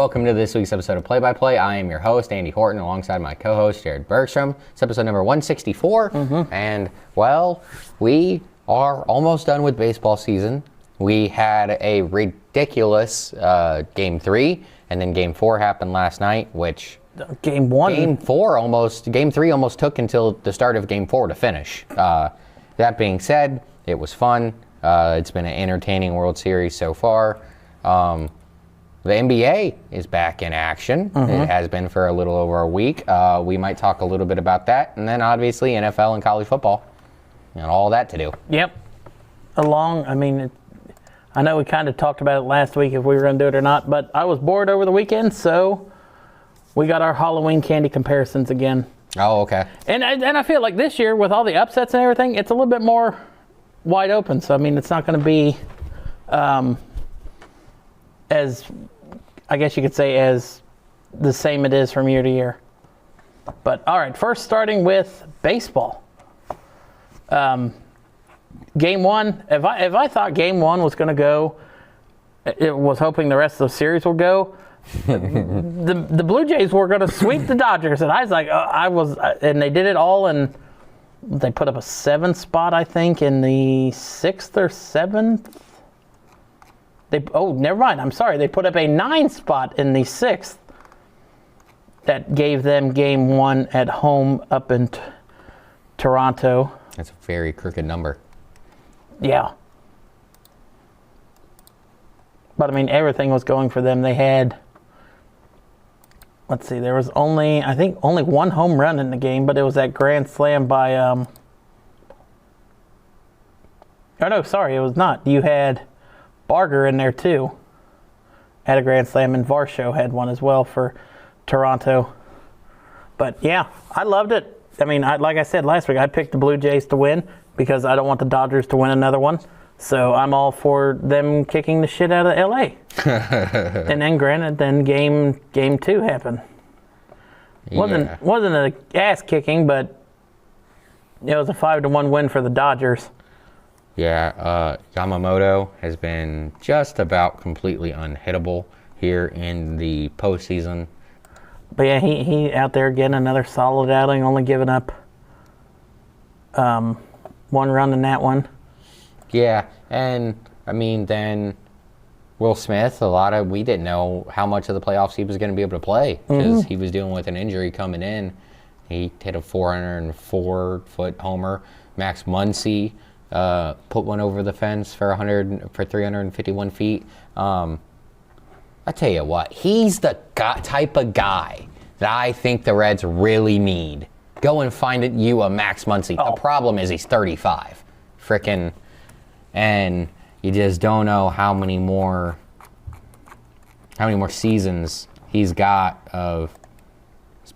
welcome to this week's episode of Play by Play. I am your host, Andy Horton, alongside my co-host, Jared Bergstrom. It's episode number 164, and, well, we are almost done with baseball season. We had a ridiculous Game 3, and then Game 4 happened last night, which... Game 3 almost took until the start of Game 4 to finish. That being said, it was fun. It's been an entertaining World Series so far. The NBA is back in action. It has been for a little over a week. We might talk a little bit about that. And then obviously NFL and college football and all that to do. Yep. I know we kind of talked about it last week if we were going to do it or not, but I was bored over the weekend, so we got our Halloween candy comparisons again. Oh, okay. And I feel like this year, with all the upsets and everything, it's a little bit more wide open. So, it's not going to be as, I guess you could say, as the same it is from year to year. But, all right, first starting with baseball. Game 1, if I thought Game 1 was going to go, it was hoping the rest of the series will go, the Blue Jays were going to sweep the Dodgers, and I was like, and they did it all, and they put up a 7th spot, I think, in the 6th or 7th. Never mind. I'm sorry. They put up a 9th spot in the 6th. That gave them Game 1 at home up in Toronto. That's a very crooked number. Yeah. But, everything was going for them. They had, let's see, there was only one home run in the game, but it was that grand slam by, oh, no, sorry, it was not. You had Barger in there, too, had a grand slam, and Varsho had one as well for Toronto. But, yeah, I loved it. Like I said last week, I picked the Blue Jays to win because I don't want the Dodgers to win another one. So I'm all for them kicking the shit out of L.A. And then, granted, game 2 happened. Yeah. Wasn't an ass kicking, but it was a 5-1 win for the Dodgers. Yeah, Yamamoto has been just about completely unhittable here in the postseason. But yeah, he out there getting another solid outing, only giving up 1 run in that one. Yeah, and then Will Smith, we didn't know how much of the playoffs he was going to be able to play because he was dealing with an injury coming in. He hit a 404-foot homer. Max Muncy put one over the fence for 351 feet. I tell you what, he's the type of guy that I think the Reds really need. Go and find you a Max Muncy. Oh. The problem is he's 35. And you just don't know how many more seasons he's got of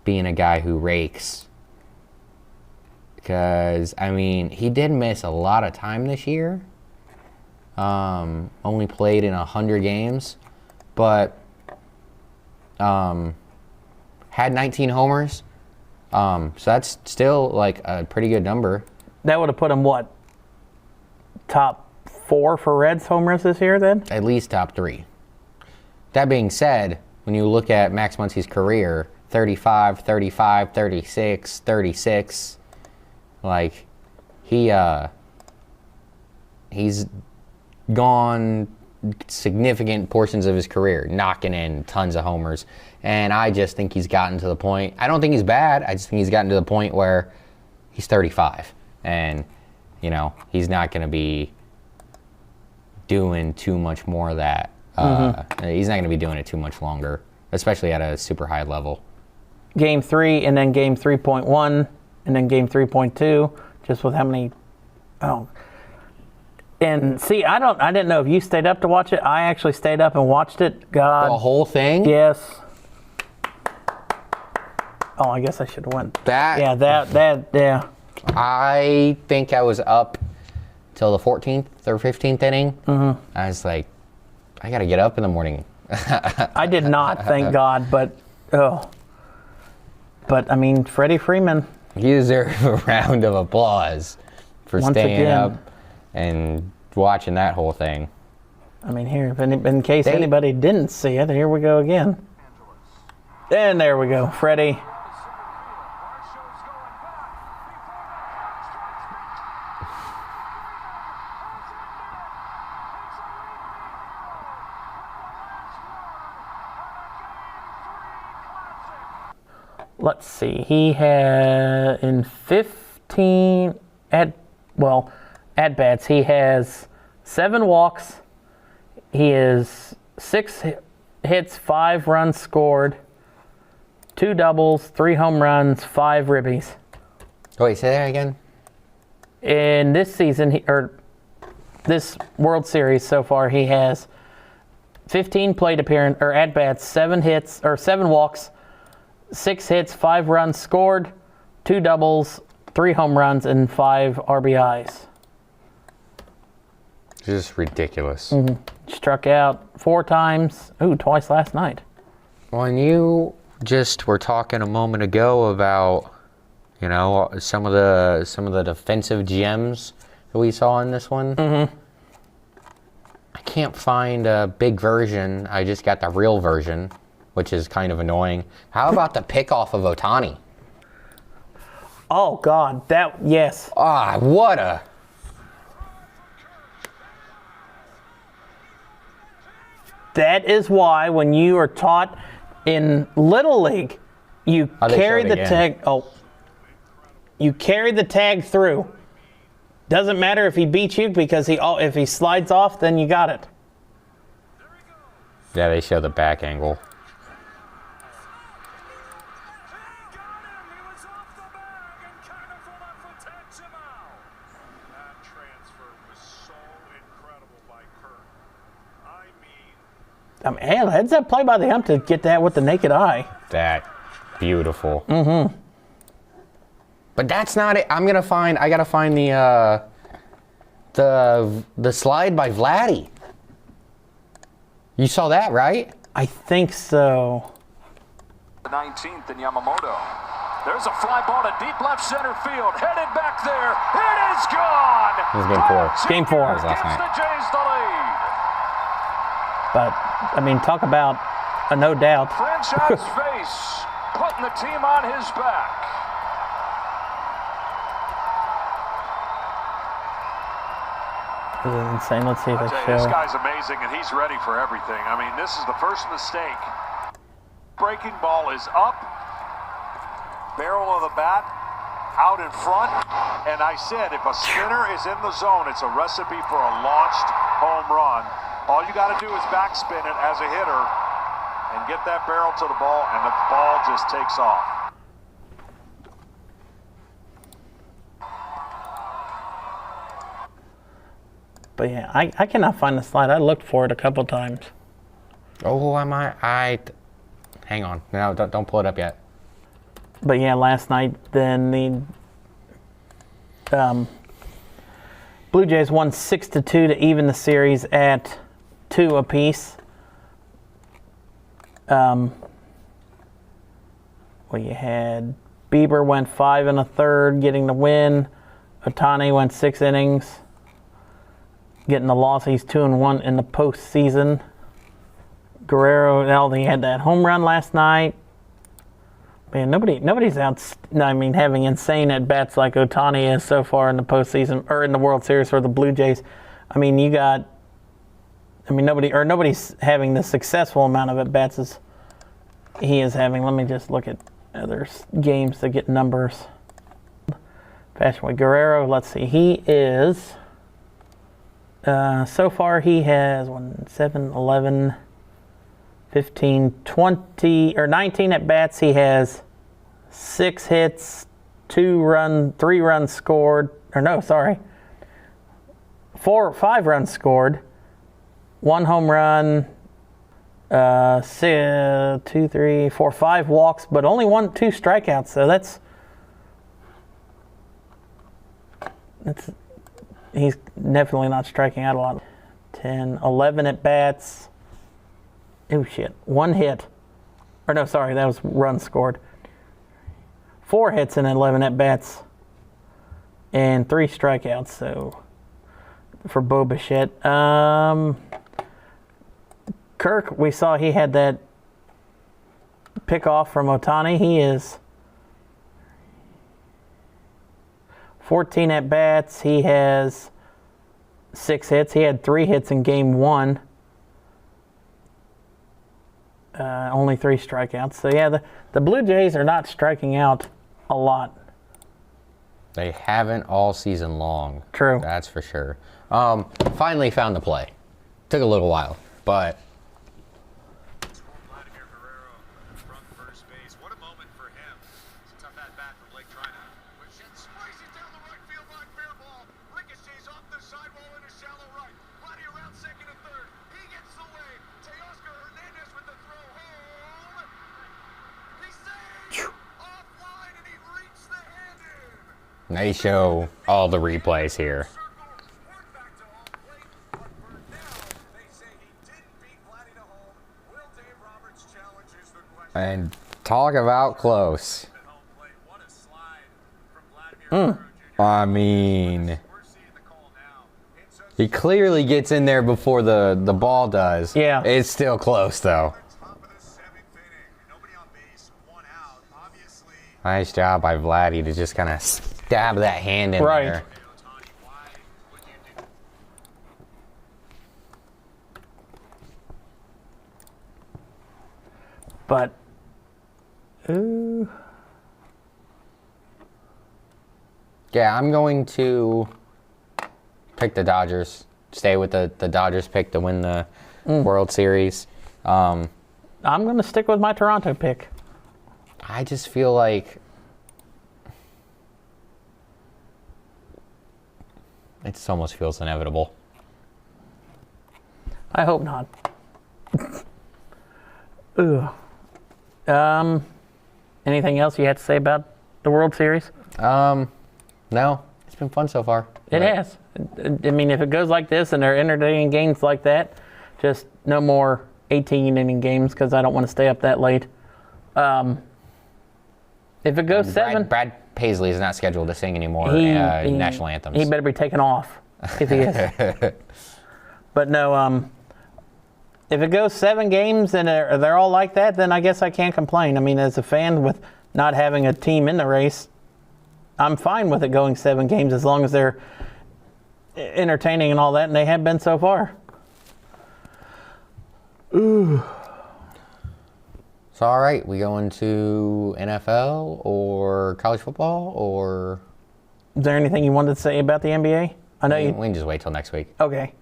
being a guy who rakes. Because, he did miss a lot of time this year. Only played in 100 games. But had 19 homers. So that's still, a pretty good number. That would have put him, top 4 for Reds homers this year, then? At least top 3. That being said, when you look at Max Muncy's career, 35, 35, 36, 36, he's gone significant portions of his career knocking in tons of homers, and I just think he's gotten to the point. I don't think he's bad. I just think he's gotten to the point where he's 35, and he's not going to be doing too much more of that. He's not going to be doing it too much longer, especially at a super high level. Game 3, and then Game 3.1, and then Game 3.2, just with how many... Oh. And see, I didn't know if you stayed up to watch it. I actually stayed up and watched it. God. The whole thing? Yes. Oh, I guess I should have went. Yeah. I think I was up till the 14th or 15th inning. I was like, I got to get up in the morning. I did not, thank God, but Freddie Freeman. He deserves a round of applause for staying up and watching that whole thing. Here, in case anybody didn't see it, here we go again. And there we go, Freddie. Let's see. He had in 15 at bats. He has 7 walks. He is 6 hits, 5 runs scored, 2 doubles, 3 home runs, 5 ribbies. Wait, say that again. In this season, this World Series so far, he has 15 plate appearance or at bats, 7 hits or 7 walks, 6 hits, 5 runs scored, 2 doubles, 3 home runs, and 5 RBIs. Just ridiculous. Mm-hmm. Struck out 4 times. Ooh, twice last night. When you just were talking a moment ago about, you know, some of the defensive gems that we saw in this one. Mm-hmm. I can't find a big version. I just got the real version, which is kind of annoying. How about the pickoff of Ohtani? Oh God, yes. Ah, what a... That is why when you are taught in Little League, you carry the tag. Oh, you carry the tag through. Doesn't matter if he beats you because if he slides off, then you got it. Yeah, they show the back angle. I mean, hey, heads up play by the ump to get that with the naked eye. That beautiful. Mm-hmm. But that's not it. I gotta find the slide by Vladdy. You saw that, right? I think so. The 19th in Yamamoto. There's a fly ball to deep left center field. Headed back there. It is gone. It was game 4. Game 4. That was last night. The Jays the lead. But, I mean, talk about a no doubt. Franchise face, putting the team on his back. This is insane. Let's see if they show. This guy's amazing, and he's ready for everything. I mean, this is the first mistake. Breaking ball is up. Barrel of the bat out in front. And I said, if a spinner is in the zone, it's a recipe for a launched home run. All you got to do is backspin it as a hitter and get that barrel to the ball, and the ball just takes off. But yeah, I cannot find the slide. I looked for it a couple times. Oh, hang on. No, don't pull it up yet. But yeah, last night then the Blue Jays won 6-2 to even the series at 2 apiece. Well, you had Bieber went 5 1/3, getting the win. Ohtani went 6 innings, getting the loss. He's 2-1 in the postseason. Guerrero, he had that home run last night. Man, nobody's having insane at bats like Ohtani is so far in the postseason or in the World Series for the Blue Jays. I mean, nobody's having the successful amount of at bats as he is having. Let me just look at other games to get numbers. Fashionway Guerrero, let's see. He is so far he has 7, 11, 15, 20 or 19 at bats. He has 6 hits, 3 runs scored. Or no, sorry. 5 runs scored. 1 home run, 5 walks, but only 2 strikeouts. So that's he's definitely not striking out a lot. 10, 11 at bats. Oh shit! 1 hit. Or no, sorry, that was runs scored. 4 hits and 11 at bats, and 3 strikeouts. So for Bo Bichette. Kirk, we saw he had that pick off from Ohtani. He is 14 at bats. He has 6 hits. He had 3 hits in game 1. Only 3 strikeouts. So yeah, the Blue Jays are not striking out a lot. They haven't all season long. True. That's for sure. Finally found the play. Took a little while, but Vladimir Guerrero from first base. What a moment for him. It's a tough at bat from Blake Trina. Which slices down the right field line, fair ball. Ricochets off the sidewall into shallow right. Vladdy around second and third. He gets away. Teoscar Hernandez with the throw home. He saves offline and he reached the hand in. they show all the replays here. And talk about close. I mean, he clearly gets in there before the ball does. Yeah. It's still close, though. Nice job by Vladdy to just kind of stab that hand in Right. there. But Yeah, I'm going to pick the Dodgers. Stay with the Dodgers pick to win the World Series. I'm going to stick with my Toronto pick. I just feel like it almost feels inevitable. I hope not. Ugh. Anything else you had to say about the World Series? No, it's been fun so far. It has. I mean, if it goes like this and they're entertaining games like that, just no more 18-inning games because I don't want to stay up that late. If it goes 7, Brad Paisley is not scheduled to sing anymore he- national anthems. he better be taken off if he is. But no, if it goes 7 games and they're all like that, then I guess I can't complain. I mean, as a fan with not having a team in the race, I'm fine with it going 7 games as long as they're entertaining and all that, and they have been so far. So, all right, we go into NFL or college football, or Is there anything you wanted to say about the NBA? I know we you. can just wait till next week. Okay.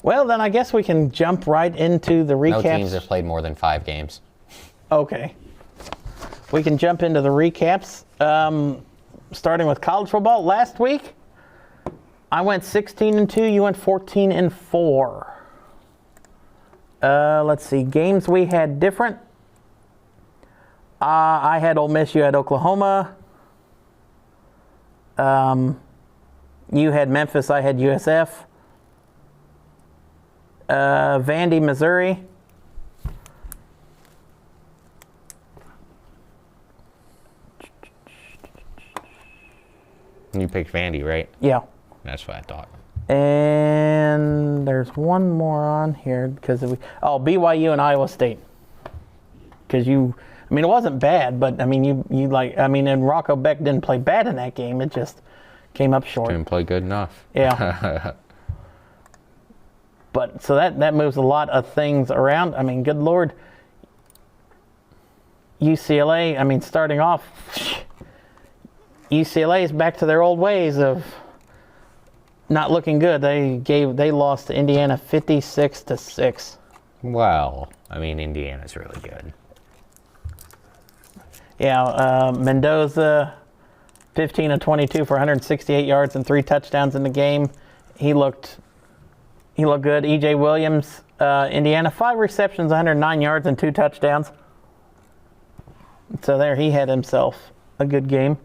Well, then I guess we can jump right into the recaps. No teams have played more than 5 games. Okay. We can jump into the recaps. Starting with college football. Last week, I went 16-2. You went 14-4. Let's see. Games we had different. I had Ole Miss. You had Oklahoma. You had Memphis. I had USF. Vandy, Missouri. You picked Vandy, right? Yeah. That's what I thought. And there's one more on here because BYU and Iowa State. Because it wasn't bad, but and Rocco Beck didn't play bad in that game. It just came up short. Didn't play good enough. Yeah. But so that moves a lot of things around. I mean, good Lord. UCLA, starting off, UCLA is back to their old ways of not looking good. They lost to Indiana 56-6. Well, Indiana's really good. Yeah, Mendoza, 15 of 22 for 168 yards and 3 touchdowns in the game. He looked good. E.J. Williams, Indiana, 5 receptions, 109 yards and 2 touchdowns. So there, he had himself a good game.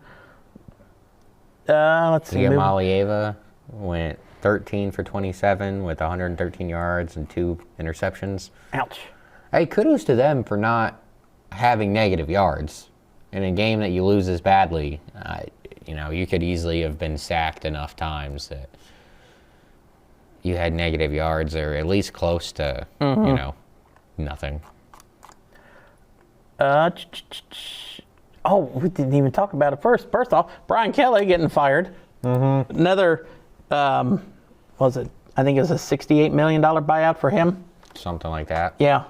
Let's see. Malieva went 13 for 27 with 113 yards and 2 interceptions. Ouch. Hey, kudos to them for not having negative yards in a game that you lose as badly. You could easily have been sacked enough times that you had negative yards or at least close to, nothing. Oh, we didn't even talk about it first. First off, Brian Kelly getting fired. Mm-hmm. Another, was it? I think it was a $68 million buyout for him. Something like that. Yeah.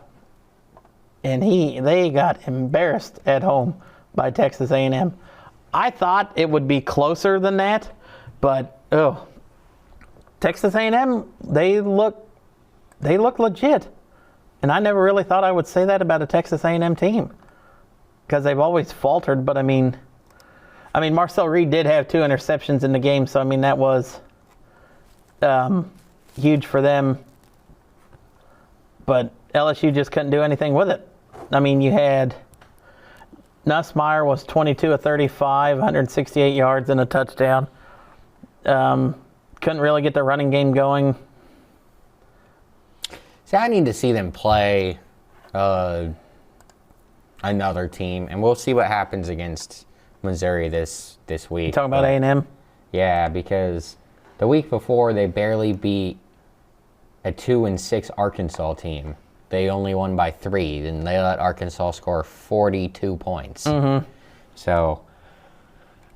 And they got embarrassed at home by Texas A&M. I thought it would be closer than that, but Texas A&M, they look legit. And I never really thought I would say that about a Texas A&M team, because they've always faltered. But I mean, Marcel Reed did have 2 interceptions in the game, so I mean that was huge for them. But LSU just couldn't do anything with it. I mean, you had Nussmeier was 22 of 35, 168 yards and a touchdown. Couldn't really get the running game going. See, I need to see them play another team, and we'll see what happens against Missouri this week. You talking about A&M? Yeah, because the week before they barely beat a 2-6 Arkansas team. They only won by 3, and they let Arkansas score 42 points. Mm-hmm. So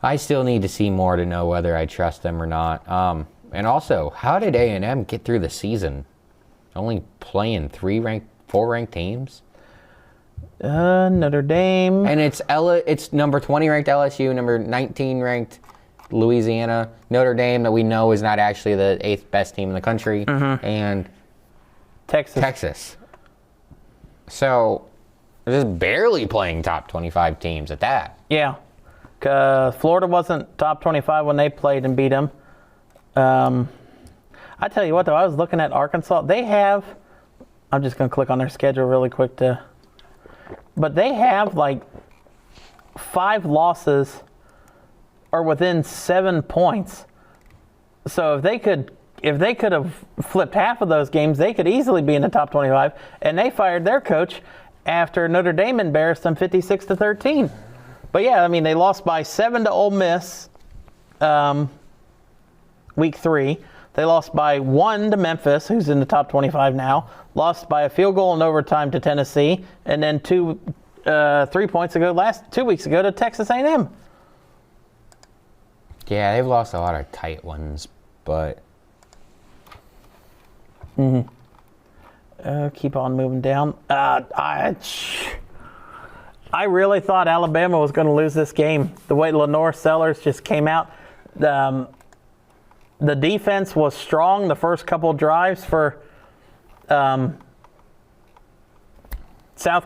I still need to see more to know whether I trust them or not. And also, how did A&M get through the season only playing 4 ranked teams? Notre Dame. And it's number 20 ranked LSU, number 19 ranked Louisiana, Notre Dame, that we know is not actually the 8th best team in the country, and Texas. So they're just barely playing top 25 teams at that. Yeah. Florida wasn't top 25 when they played and beat them. I tell you what, though, I was looking at Arkansas. They have, I'm just going to click on their schedule really quick but they have like 5 losses or within 7 points. So if they could have flipped half of those games, they could easily be in the top 25. And they fired their coach after Notre Dame embarrassed them 56-13. But yeah, I mean, they lost by 7 to Ole Miss week 3. They lost by 1 to Memphis, who's in the top 25 now. Lost by a field goal in overtime to Tennessee, and then 3 points ago, 2 weeks ago, to Texas A&M. Yeah, they've lost a lot of tight ones, but. Keep on moving down. I really thought Alabama was going to lose this game. The way Lenore Sellers just came out. The defense was strong the first couple of drives for South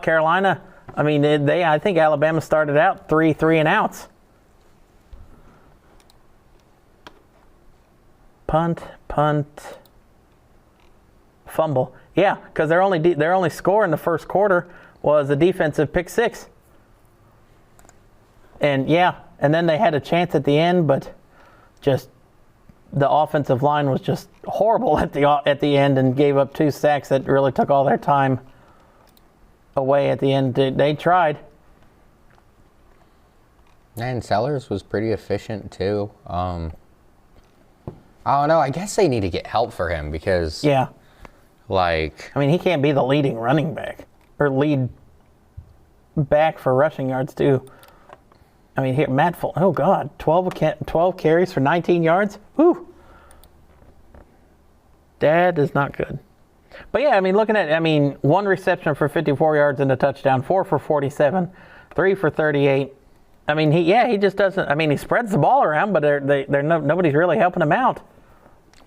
Carolina. I mean, I think Alabama started out 3 and outs. Punt, fumble. Yeah, because their only score in the first quarter was a defensive pick 6. And then they had a chance at the end, but just the offensive line was just horrible at the end and gave up 2 sacks that really took all their time away at the end. They tried. And Sellers was pretty efficient too. I don't know. I guess they need to get help for him because I mean, he can't be the leading running back or lead back for rushing yards too. I mean, here, Matt Full. Oh, God. 12 carries for 19 yards? Whew. That is not good. But, yeah, I mean, 1 reception for 54 yards and a touchdown, 4 for 47, 3 for 38. I mean, he just doesn't. I mean, he spreads the ball around, but nobody's really helping him out.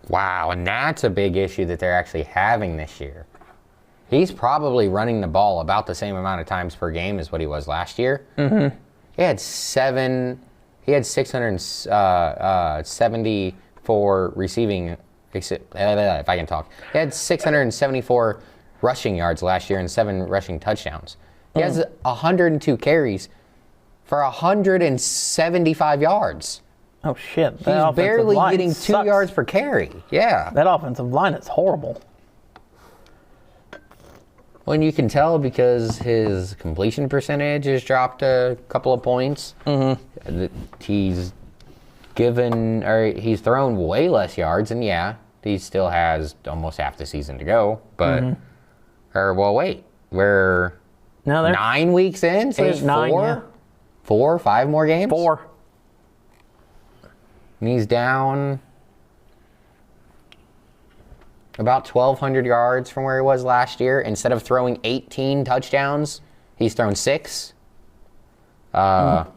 Wow, and that's a big issue that they're actually having this year. He's probably running the ball about the same amount of times per game as what he was last year. Mm-hmm. He had 674 receiving, if I can talk. He had 674 rushing yards last year and 7 rushing touchdowns. He has 102 carries for 175 yards. Oh, shit. He's barely getting 2 yards per carry. Yeah. That offensive line is horrible. Well, and you can tell because his completion percentage has dropped a couple of points. Mm-hmm. He's thrown way less yards, and he still has almost half the season to go. But, No, they're 9 weeks in, so there's 9, four, yeah. 4, 5 more games. 4. And he's down about 1,200 yards from where he was last year. Instead of throwing 18 touchdowns, he's thrown 6. Now,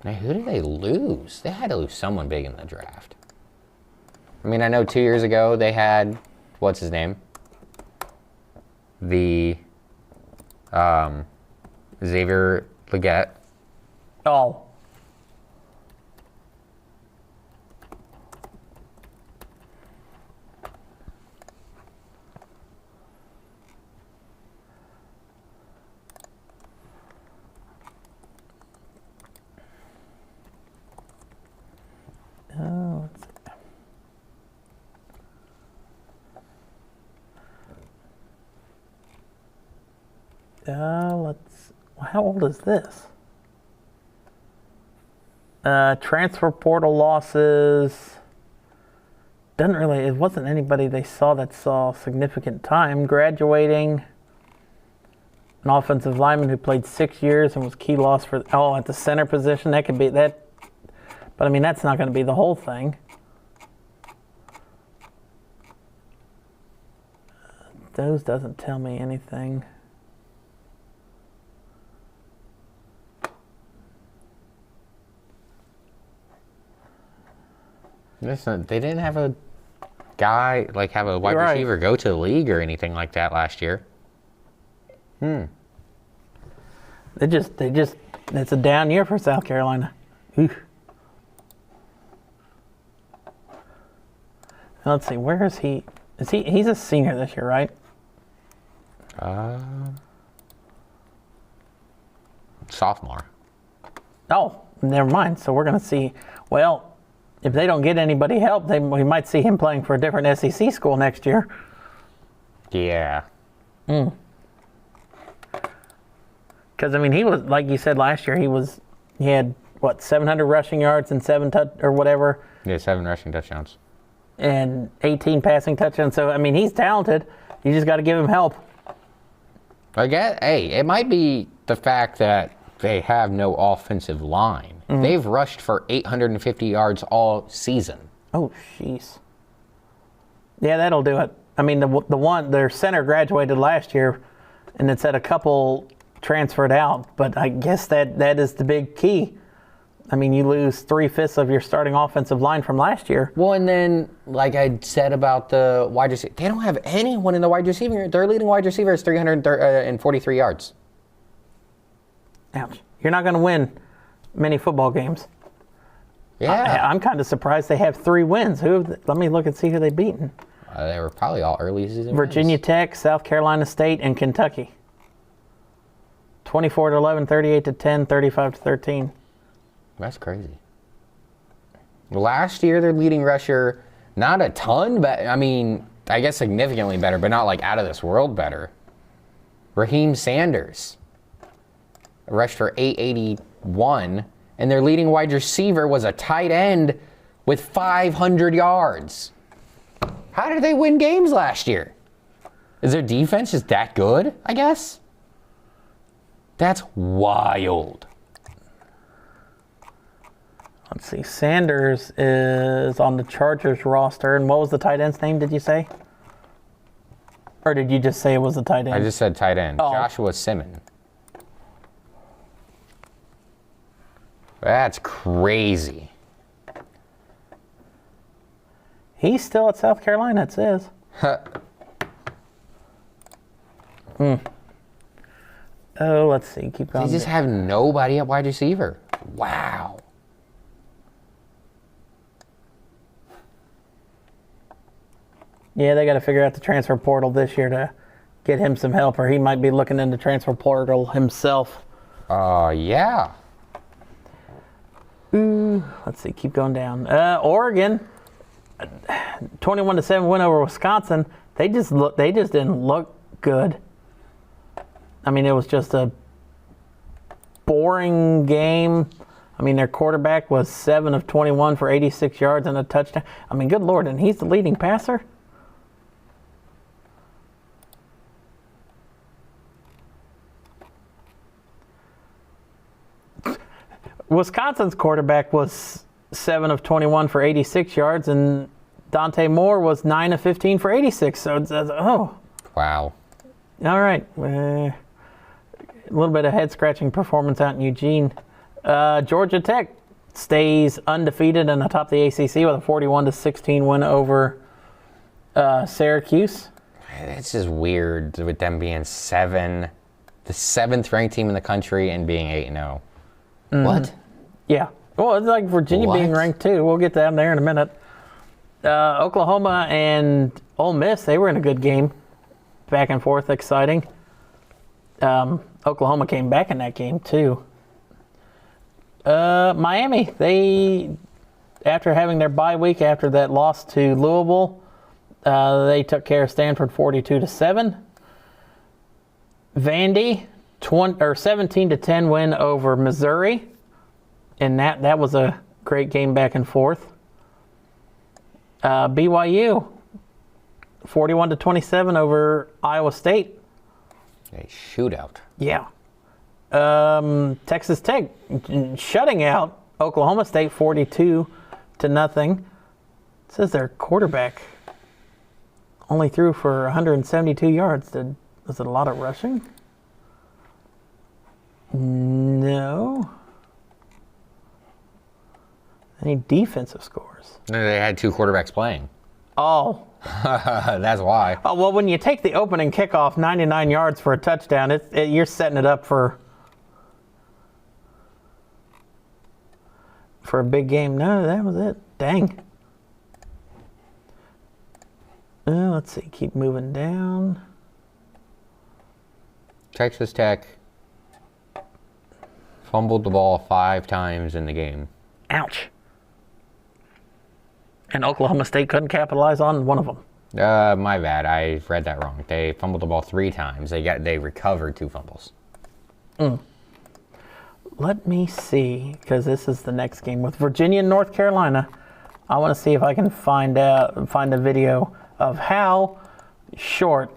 who did they lose? They had to lose someone big in the draft. I mean, I know 2 years ago they had, what's his name? The Xavier Legette. Oh. Let's see. How old is this? Transfer portal losses. Doesn't really, it wasn't anybody they saw that saw significant time. Graduating. An offensive lineman who played 6 years and was key loss for, at the center position. That could be that. But I mean, that's not going to be the whole thing. Those doesn't tell me anything. Listen, they didn't have a guy, like have a wide Right. receiver go to the league or anything like that last year. They just, it's a down year for South Carolina. Oof. Let's see, where is he? He's a senior this year, right? Sophomore. Oh, never mind. So we're going to see, well, if they don't get anybody help, we might see him playing for a different SEC school next year. Yeah. Because, I mean, he was, like you said last year, he had, 700 rushing yards and 7 or whatever. Yeah, 7 rushing touchdowns. And 18 passing touchdowns. So, I mean, he's talented. You just got to give him help. I guess, hey, it might be the fact that they have no offensive line. They've rushed for 850 yards all season. Oh, jeez. Yeah, that'll do it. I mean, their center graduated last year, and it said a couple transferred out, but I guess that is the big key. I mean, you lose 3/5 of your starting offensive line from last year. Well, and then, like I said about the wide receiver, they don't have anyone in the wide receiver. Their leading wide receiver is 343 yards. Ouch. You're not going to win many football games. Yeah. I'm kind of surprised they have 3 wins. Let me look and see who they've beaten. They were probably all early season Virginia wins. Tech, South Carolina State, and Kentucky. 24-11, 38-10, 35-13. That's crazy. Last year, their leading rusher, not a ton, but I mean, I guess significantly better, but not like out of this world better. Raheem Sanders rushed for 881, and their leading wide receiver was a tight end with 500 yards. How did they win games last year? Is their defense just that good, I guess? That's wild. Let's see. Sanders is on the Chargers roster. And what was the tight end's name, did you say? Or did you just say it was the tight end? I just said tight end. Oh. Joshua Simmons. That's crazy. He's still at South Carolina, it says. Oh, let's see. Keep going. They just have nobody at wide receiver. Wow. Yeah, they got to figure out the transfer portal this year to get him some help, or he might be looking into transfer portal himself. Yeah. Let's see. Keep going down. Oregon, 21-7 win over Wisconsin. They just didn't look good. I mean, it was just a boring game. I mean, their quarterback was 7 of 21 for 86 yards and a touchdown. I mean, good Lord, and he's the leading passer? Wisconsin's quarterback was 7 of 21 for 86 yards, and Dante Moore was 9 of 15 for 86. So, Wow. All right. A little bit of head-scratching performance out in Eugene. Georgia Tech stays undefeated and atop the ACC with a 41-16 win over Syracuse. It's just weird with them being the 7th ranked team in the country and being 8-0. What? Yeah. Well, it's like Virginia being ranked too. We'll get down there in a minute. Oklahoma and Ole Miss, they were in a good game. Back and forth, exciting. Oklahoma came back in that game too. Miami, they, after having their bye week after that loss to Louisville, they took care of Stanford 42-7. Vandy, 17-10 win over Missouri, and that was a great game back and forth. BYU, 41-27 over Iowa State. A shootout. Yeah. Texas Tech shutting out Oklahoma State 42-0. It says their quarterback only threw for 172 yards. Was it a lot of rushing? No. Any defensive scores? They had 2 quarterbacks playing. Oh. That's why. Oh, well, when you take the opening kickoff 99 yards for a touchdown, you're setting it up for a big game. No, that was it. Dang. Let's see. Keep moving down. Texas Tech fumbled the ball 5 times in the game. Ouch. And Oklahoma State couldn't capitalize on one of them. My bad. I read that wrong. They fumbled the ball 3 times. They recovered 2 fumbles. Let me see, because this is the next game with Virginia and North Carolina. I want to see if I can find a video of how short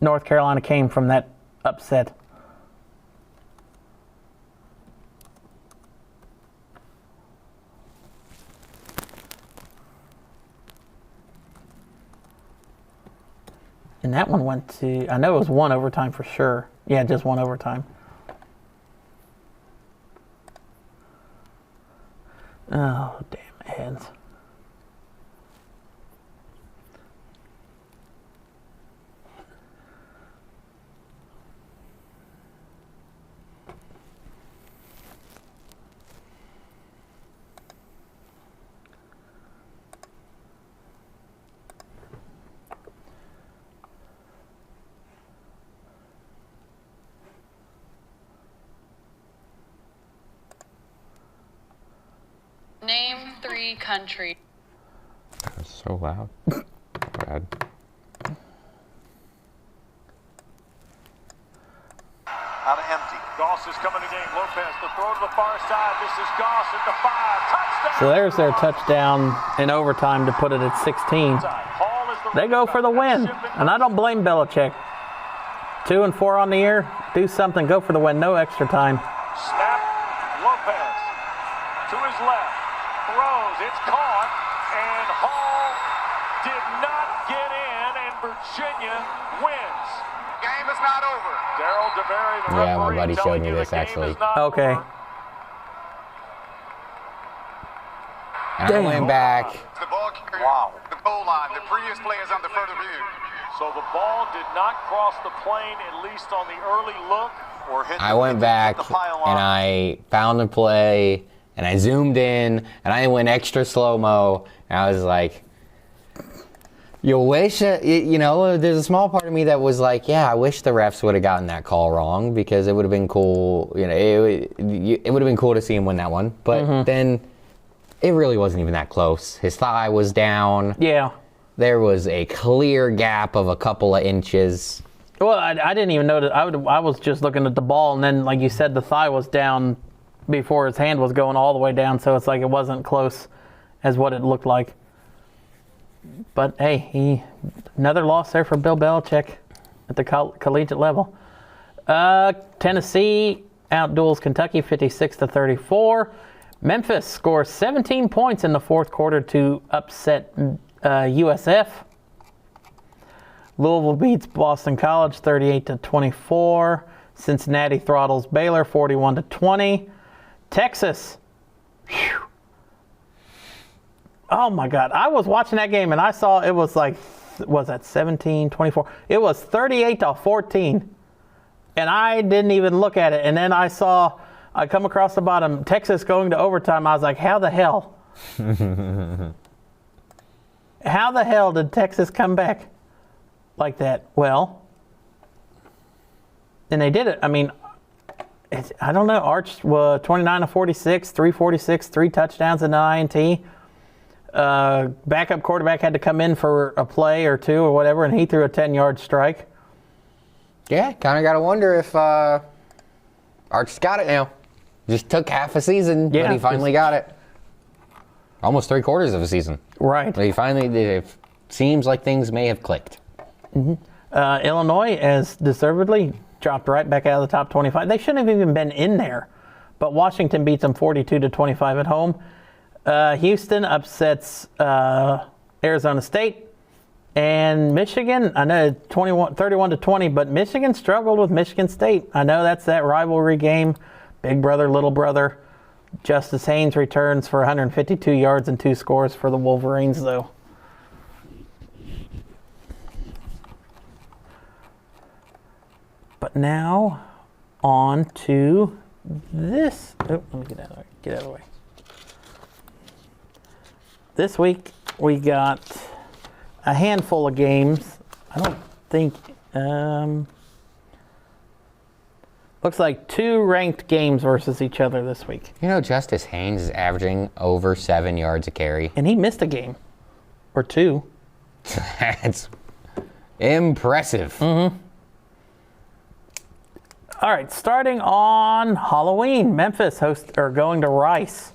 North Carolina came from that upset. And that one went to, I know it was 1 overtime for sure. Yeah, just 1 overtime. Oh, damn heads. Name 3 countries. That's so loud. Brad. Out of empty. Goss is coming to game. Lopez, the throw to the far side. This is Goss at the 5. Touchdown! So there's their touchdown in overtime to put it at 16. They go for the win, and I don't blame Belichick. 2 and 4 on the year. Do something. Go for the win. No extra time. Snap. Lopez to his left. Throws. It's caught. And Hall did not get in, and Virginia wins. Game is not over. Daryl DeBerry, the Yeah, my referee, buddy showed telling me you this, the game actually. is not Okay. over. And I went back. The ball carrier, Wow. the goal line. The previous play is under further view. So the ball did not cross the plane, at least on the early look. Or hit I went back the pylon. and I found the play and I zoomed in and I went extra slow-mo and I was like, you wish, you know, there's a small part of me that was like, yeah, I wish the refs would have gotten that call wrong because it would have been cool, you know, it would have been cool to see him win that one. But then it really wasn't even that close. His thigh was down. Yeah. There was a clear gap of a couple of inches. Well, I didn't even notice. I was just looking at the ball, and then, like you said, the thigh was down before his hand was going all the way down, so it's like it wasn't close as what it looked like. But, hey, another loss there for Bill Belichick at the collegiate level. Tennessee outduels Kentucky 56-34. Memphis scores 17 points in the fourth quarter to upset USF. Louisville beats Boston College 38-24. Cincinnati throttles Baylor 41-20. Texas. Whew. Oh my God. I was watching that game and I saw it was like, was that 17-24? It was 38-14. And I didn't even look at it. And then I come across the bottom, Texas going to overtime. I was like, how the hell? How the hell did Texas come back like that? Well, and they did it. I mean, I don't know. Arch was 29-46, 346, 3 touchdowns and an INT. Backup quarterback had to come in for a play or two or whatever, and he threw a 10-yard strike. Yeah, kind of got to wonder if Arch's got it now. Just took half a season, but he finally got it. Almost 3/4 of a season. Right. But it seems like things may have clicked. Mm-hmm. Illinois, as deservedly, dropped right back out of the top 25. They shouldn't have even been in there. But Washington beats them 42-25 at home. Houston upsets Arizona State. And Michigan, I know 31-20, but Michigan struggled with Michigan State. I know that's that rivalry game. Big brother, little brother. Justice Haynes returns for 152 yards and 2 scores for the Wolverines, though. But now, on to this. Oh, let me get out of the way. This week, we got a handful of games. I don't think... looks like 2 ranked games versus each other this week. You know, Justice Haynes is averaging over 7 yards a carry. And he missed a game. Or 2. That's impressive. Mm-hmm. All right, starting on Halloween, Memphis going to Rice.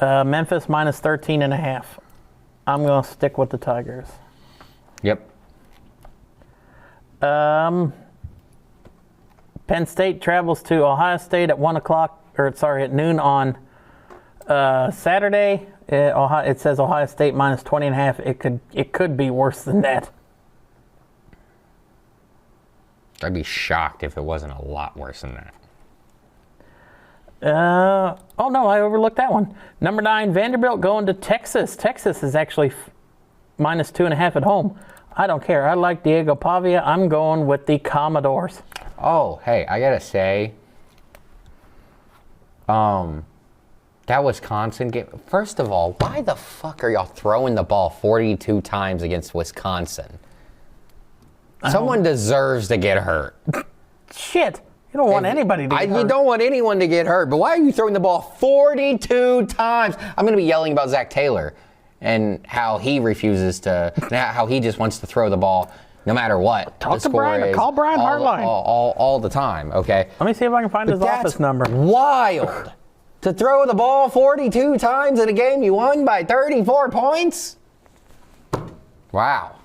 Memphis minus 13.5. I'm going to stick with the Tigers. Yep. Penn State travels to Ohio State at noon on Saturday. It says Ohio State minus 20.5. It could be worse than that. I'd be shocked if it wasn't a lot worse than that. Oh no, I overlooked that one. Number 9, Vanderbilt going to Texas. Texas is actually minus 2.5 at home. I don't care. I like Diego Pavia. I'm going with the Commodores. Oh, hey, I gotta say, that Wisconsin game. First of all, why the fuck are y'all throwing the ball 42 times against Wisconsin? Someone deserves to get hurt. Shit. You don't want anybody to get hurt. You don't want anyone to get hurt, but why are you throwing the ball 42 times? I'm going to be yelling about Zach Taylor and how he refuses to, how he just wants to throw the ball no matter what. Call Brian Hartline. All the time, okay? Let me see if I can find his office number. Wild. To throw the ball 42 times in a game you won by 34 points? Wow.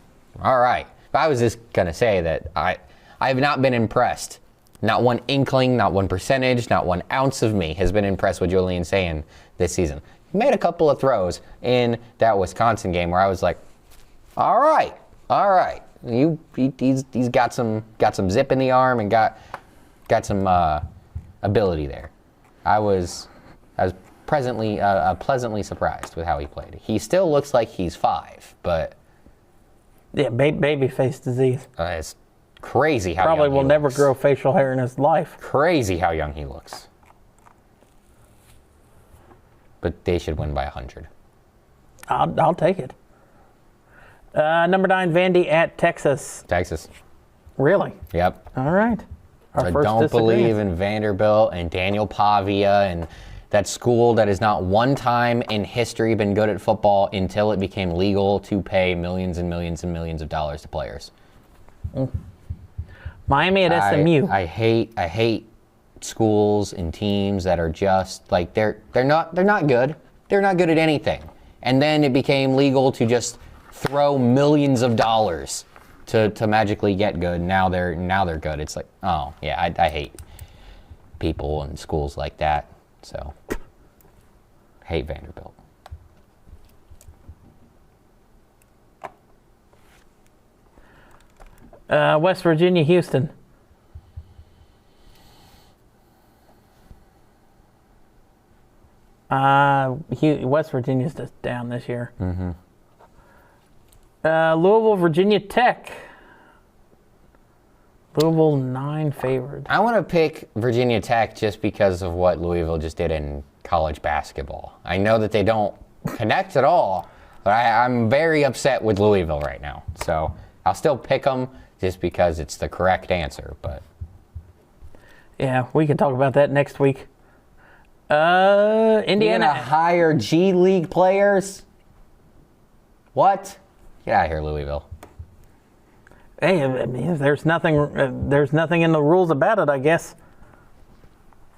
All right. I was just going to say that I have not been impressed. Not one inkling, not one percentage, not 1 ounce of me has been impressed with Julian Sayin this season. He made a couple of throws in that Wisconsin game where I was like, all right. He's got some zip in the arm and got some ability there. I was pleasantly surprised with how he played. He still looks like he's 5, but yeah, baby face disease. It's crazy how probably young he will never looks. grow facial hair in his life. Crazy how young he looks. But they should win by 100. I'll take it. Number 9, Vandy at Texas. Texas. Really? Yep. All right. I don't believe in Vanderbilt and Daniel Pavia and that school that has not one time in history been good at football until it became legal to pay millions and millions and millions of dollars to players. Miami at SMU. I hate schools and teams that are just like they're not good. They're not good at anything. And then it became legal to just throw millions of dollars to magically get good. Now they're good. It's like, oh yeah, I hate people and schools like that. So Hate Vanderbilt. West Virginia, Houston. West Virginia's just down this year. Mm-hmm. Louisville, Virginia Tech. Louisville 9 favored. I want to pick Virginia Tech just because of what Louisville just did in college basketball. I know that they don't connect at all, but I'm very upset with Louisville right now. So I'll still pick them just because it's the correct answer. But yeah, we can talk about that next week. Indiana. You're gonna hire G League players? What? Get out of here, Louisville. Hey, I mean, there's nothing in the rules about it, I guess.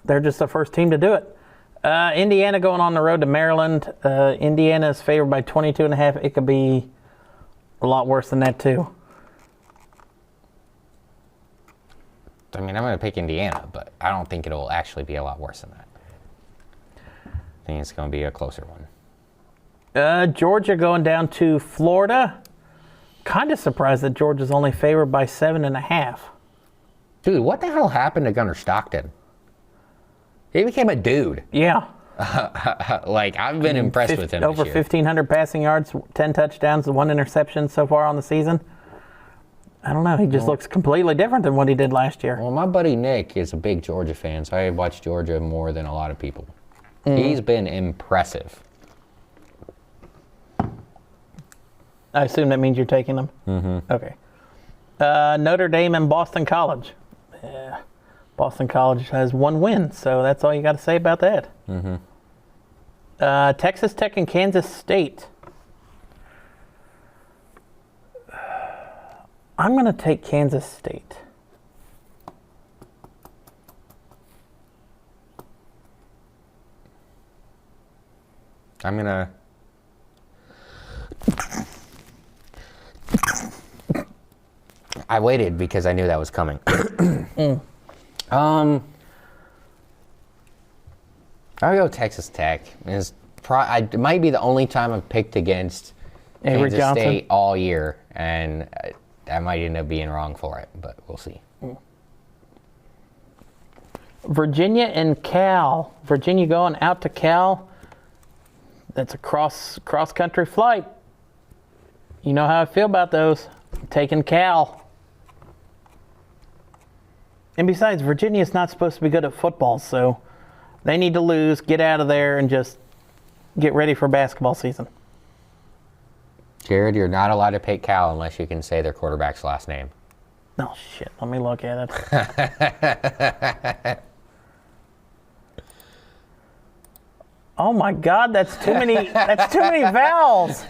They're just the first team to do it. Indiana going on the road to Maryland. Indiana is favored by 22.5. It could be a lot worse than that, too. I mean, I'm going to pick Indiana, but I don't think it'll actually be a lot worse than that. I think it's going to be a closer one. Georgia going down to Florida. Kind of surprised that Georgia's only favored by 7.5. Dude, what the hell happened to Gunnar Stockton? He became a dude. Yeah. Like, I've been impressed with him Over this year. 1,500 passing yards, 10 touchdowns, 1 interception so far on the season. I don't know. He just looks completely different than what he did last year. Well, my buddy Nick is a big Georgia fan, so I watch Georgia more than a lot of people. He's been impressive. I assume that means you're taking them? Mm-hmm. Okay. Notre Dame and Boston College. Yeah. Boston College has 1 win, so that's all you got to say about that. Mm-hmm. Texas Tech and Kansas State. I'm going to take Kansas State. I'm going to... I waited because I knew that was coming. I'll go Texas Tech. It might be the only time I've picked against Avery Kansas Johnson. State all year, and I might end up being wrong for it, but we'll see. Virginia and Cal. Virginia going out to Cal. That's a cross-country flight. You know how I feel about those. Taking Cal. And besides, Virginia's not supposed to be good at football, so they need to lose, get out of there, and just get ready for basketball season. Jared, you're not allowed to pick Cal unless you can say their quarterback's last name. Oh, shit. Let me look at it. Oh, my God. That's too many vowels.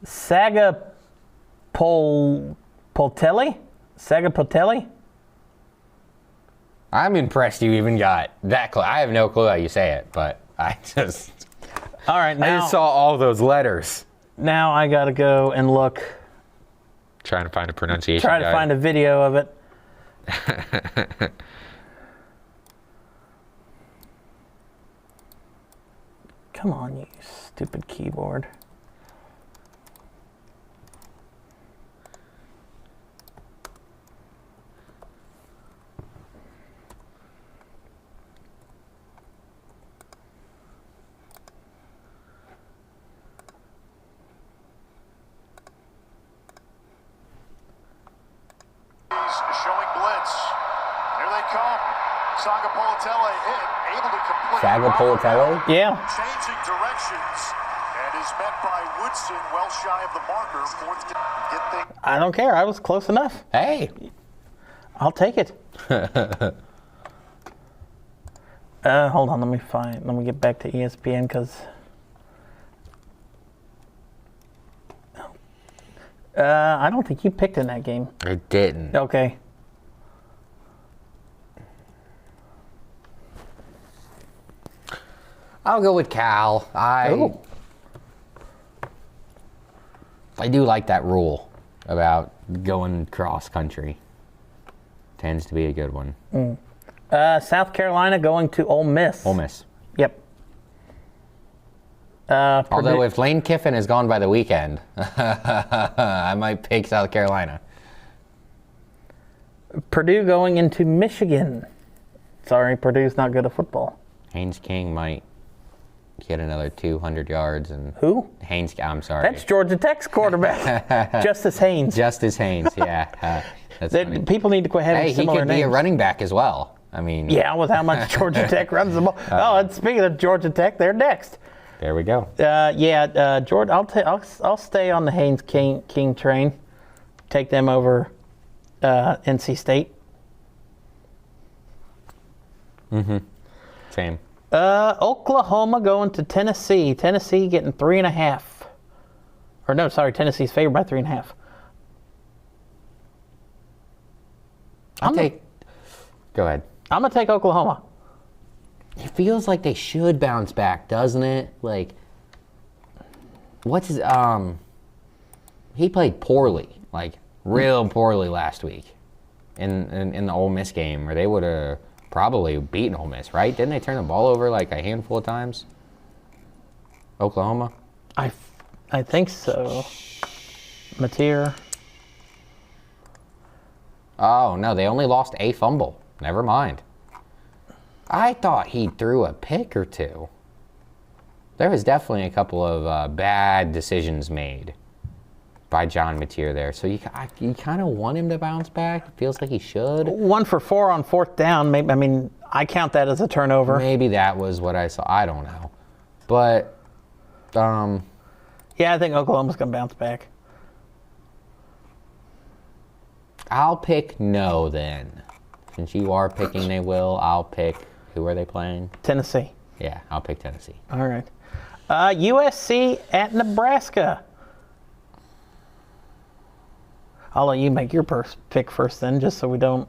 Sagapoltelli? Sagapoltelli? I'm impressed you even got that close. I have no clue how you say it, but I just All right, now, I just saw all those letters. now I got to go and look. Trying to find a pronunciation Try to guide. find a video of it. Come on, you stupid keyboard. Showing blitz. Here they come. Sagapoltelli able to complete. Sagapoltelli? Yeah. Changing directions and is met by Woodson, well shy of the marker. Fourth to get things. I don't care. I was close enough. Hey. I'll take it. Hold on. Let me get back to ESPN because. I don't think you picked in that game. I didn't. Okay. I'll go with Cal. I do like that rule about going cross country. Tends to be a good one. South Carolina going to Ole Miss. Ole Miss. Yep. Although if Lane Kiffin is gone by the weekend, I might pick South Carolina. Purdue going into Michigan. Sorry, Purdue's not good at football. Haynes King might get another 200 yards. And Who? I'm sorry. That's Georgia Tech's quarterback. Justice Haynes. Justice Haynes, yeah. That's funny. People need to quit having Hey, he similar could names. be a running back as well. I mean, Yeah, with how much Georgia Tech runs the ball. And speaking of Georgia Tech, they're next. there we go. George, I'll stay on the Haynes King train. Take them over NC State. Same. Oklahoma going to Tennessee. Tennessee getting 3.5. Or no, sorry, Tennessee's favored by 3.5. Go ahead. I'm gonna take Oklahoma. It feels like they should bounce back, doesn't it? Like, what's his, he played poorly, like real poorly last week in the Ole Miss game, where they would have probably beaten Ole Miss, right? Didn't they turn the ball over like a handful of times? Oklahoma? I think so. Mateer. Oh, no, they only lost a fumble. Never mind. I thought he threw a pick or two. There was definitely a couple of bad decisions made by John Mateer there. So you kind of want him to bounce back. It feels like he should. 1 for 4 on 4th down. Maybe, I mean, I count that as a turnover. Maybe that was what I saw. I don't know. But, Yeah, I think Oklahoma's going to bounce back. I'll pick no then. Since you are picking they will, I'll pick, who are they playing? Tennessee. Yeah, I'll pick Tennessee. All right. USC at Nebraska. I'll let you make your pick first then, just so we don't.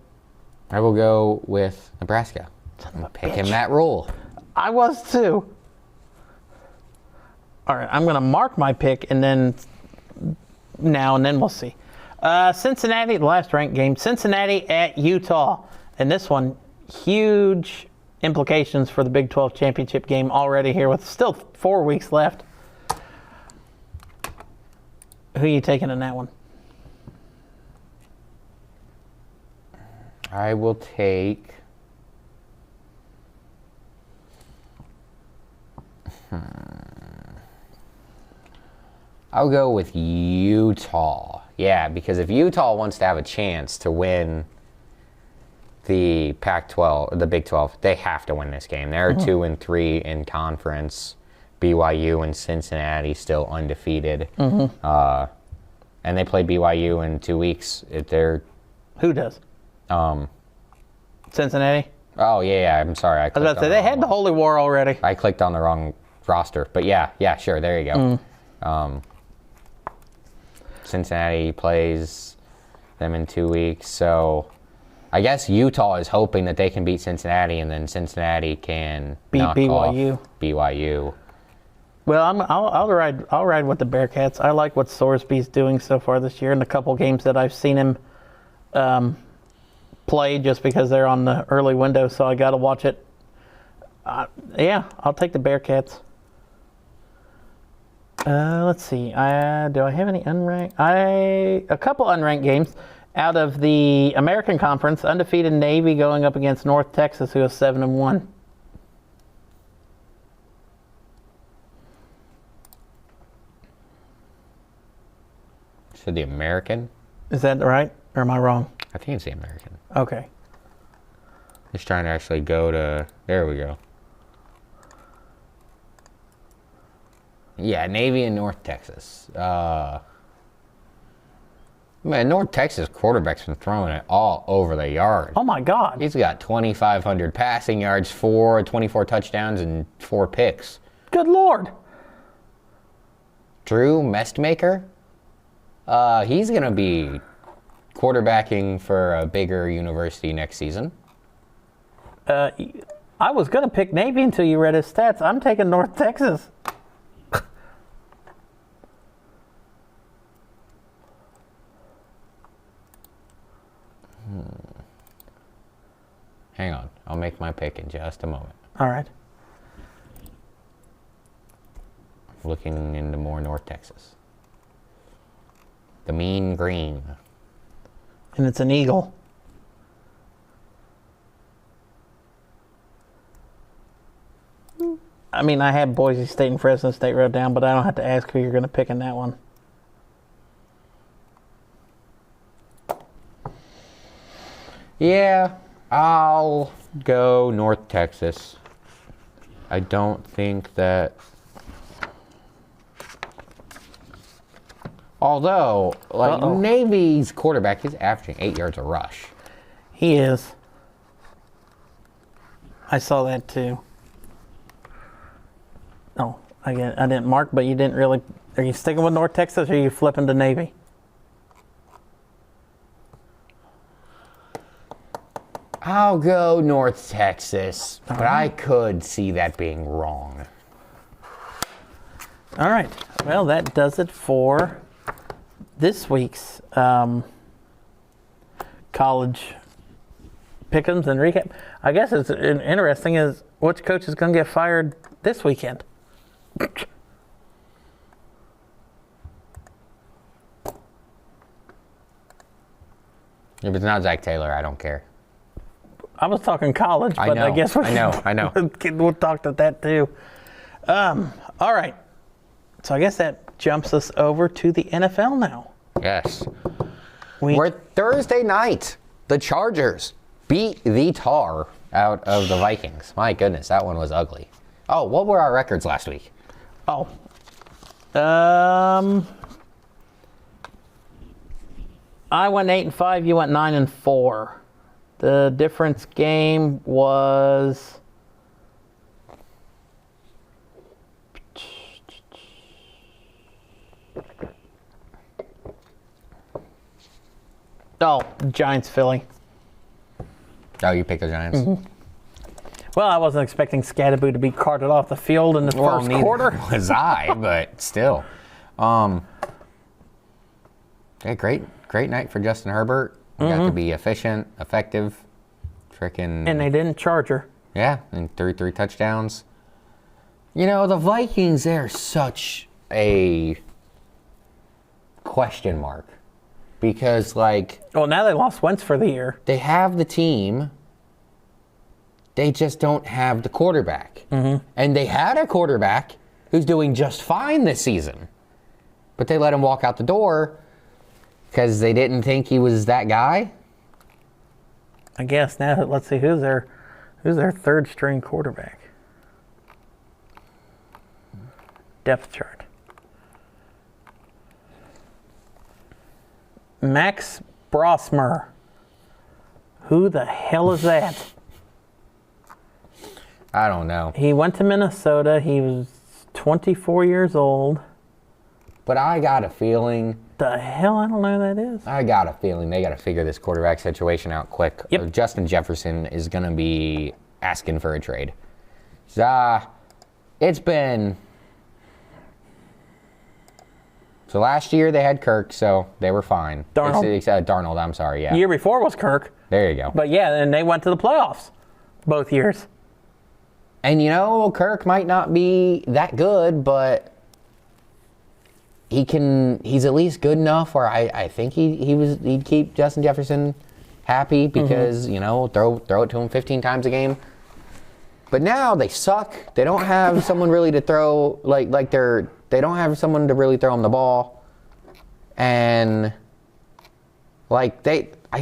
I will go with Nebraska. I'm picking that rule. I was too. All right, I'm going to mark my pick and then we'll see. Cincinnati, the last ranked game. Cincinnati at Utah. And this one, huge implications for the Big 12 championship game already here with still 4 weeks left. Who are you taking in that one? I will take. I'll go with Utah. Yeah, because if Utah wants to have a chance to win the Pac-12, the Big 12, they have to win this game. They're 2-3 in conference. BYU and Cincinnati still undefeated. And they play BYU in 2 weeks. Who does? Cincinnati? Oh, yeah, I'm sorry. I was about to say, they had the Holy War already. I clicked on the wrong roster. But yeah, sure, there you go. Cincinnati plays them in 2 weeks. So I guess Utah is hoping that they can beat Cincinnati, and then Cincinnati can beat knock BYU. Off BYU. Well, I'll ride with the Bearcats. I like what Sorsby's doing so far this year in the couple games that I've seen him play, just because they're on the early window, so I got to watch it. I'll take the Bearcats. Let's see. Do I have any unranked? A couple unranked games out of the American Conference. Undefeated Navy going up against North Texas, who is 7-1. So the American? Is that right, or am I wrong? I think it's the American. Okay. Just trying to actually go to. There we go. Yeah, Navy and North Texas. Man, North Texas quarterback's been throwing it all over the yard. Oh my God. He's got 2,500 passing yards, 24 touchdowns, and 4 picks. Good Lord. Drew Mestmaker, he's going to be quarterbacking for a bigger university next season. I was going to pick Navy until you read his stats. I'm taking North Texas. Hang on. I'll make my pick in just a moment. All right. looking into more North Texas. The Mean Green. And it's an Eagle. I mean, I have Boise State and Fresno State wrote down, but I don't have to ask who you're going to pick in that one. Yeah, I'll go North Texas. I don't think that... Although, like, Navy's quarterback, he's averaging 8 yards a rush. He is. I saw that too. Oh, I didn't mark, but you didn't really... Are you sticking with North Texas or are you flipping to Navy? I'll go North Texas, but I could see that being wrong. All right. Well, that does it for this week's college pick'ems and recap. I guess it's interesting is which coach is going to get fired this weekend. If it's not Zach Taylor, I don't care. I was talking college, but I guess I know. We'll talk to that too. All right. So I guess that jumps us over to the NFL now. Yes. We're Thursday night. The Chargers beat the tar out of the Vikings. My goodness, that one was ugly. Oh, what were our records last week? Oh. I went 8-5. You went 9-4. The difference game was... Oh, Giants, Philly. Oh, you picked the Giants? Mm-hmm. Well, I wasn't expecting Scadaboo to be carted off the field in the first quarter. Was I, but still. Yeah, great night for Justin Herbert. Got to be efficient, effective, freaking... And they didn't charge her. Yeah, and threw 3 touchdowns. You know, the Vikings, they're such a question mark. Because, like... Well, now they lost Wentz for the year. They have the team. They just don't have the quarterback. Mm-hmm. And they had a quarterback who's doing just fine this season. But they let him walk out the door because they didn't think he was that guy. I guess now, let's see, who's their third string quarterback? Depth chart. Max Brosmer. Who the hell is that? I don't know. He went to Minnesota. He was 24 years old. But I got a feeling... The hell? I don't know who that is. I got a feeling they got to figure this quarterback situation out quick. Yep. Justin Jefferson is going to be asking for a trade. It's been... So last year they had Kirk, so they were fine. Darnold, I'm sorry, yeah. The year before was Kirk. There you go. But yeah, and they went to the playoffs both years. And you know, Kirk might not be that good, but he's at least good enough where I think he'd keep Justin Jefferson happy because, you know, throw it to him 15 times a game. But now they suck. They don't have someone really to throw they don't have someone to really throw him the ball. And I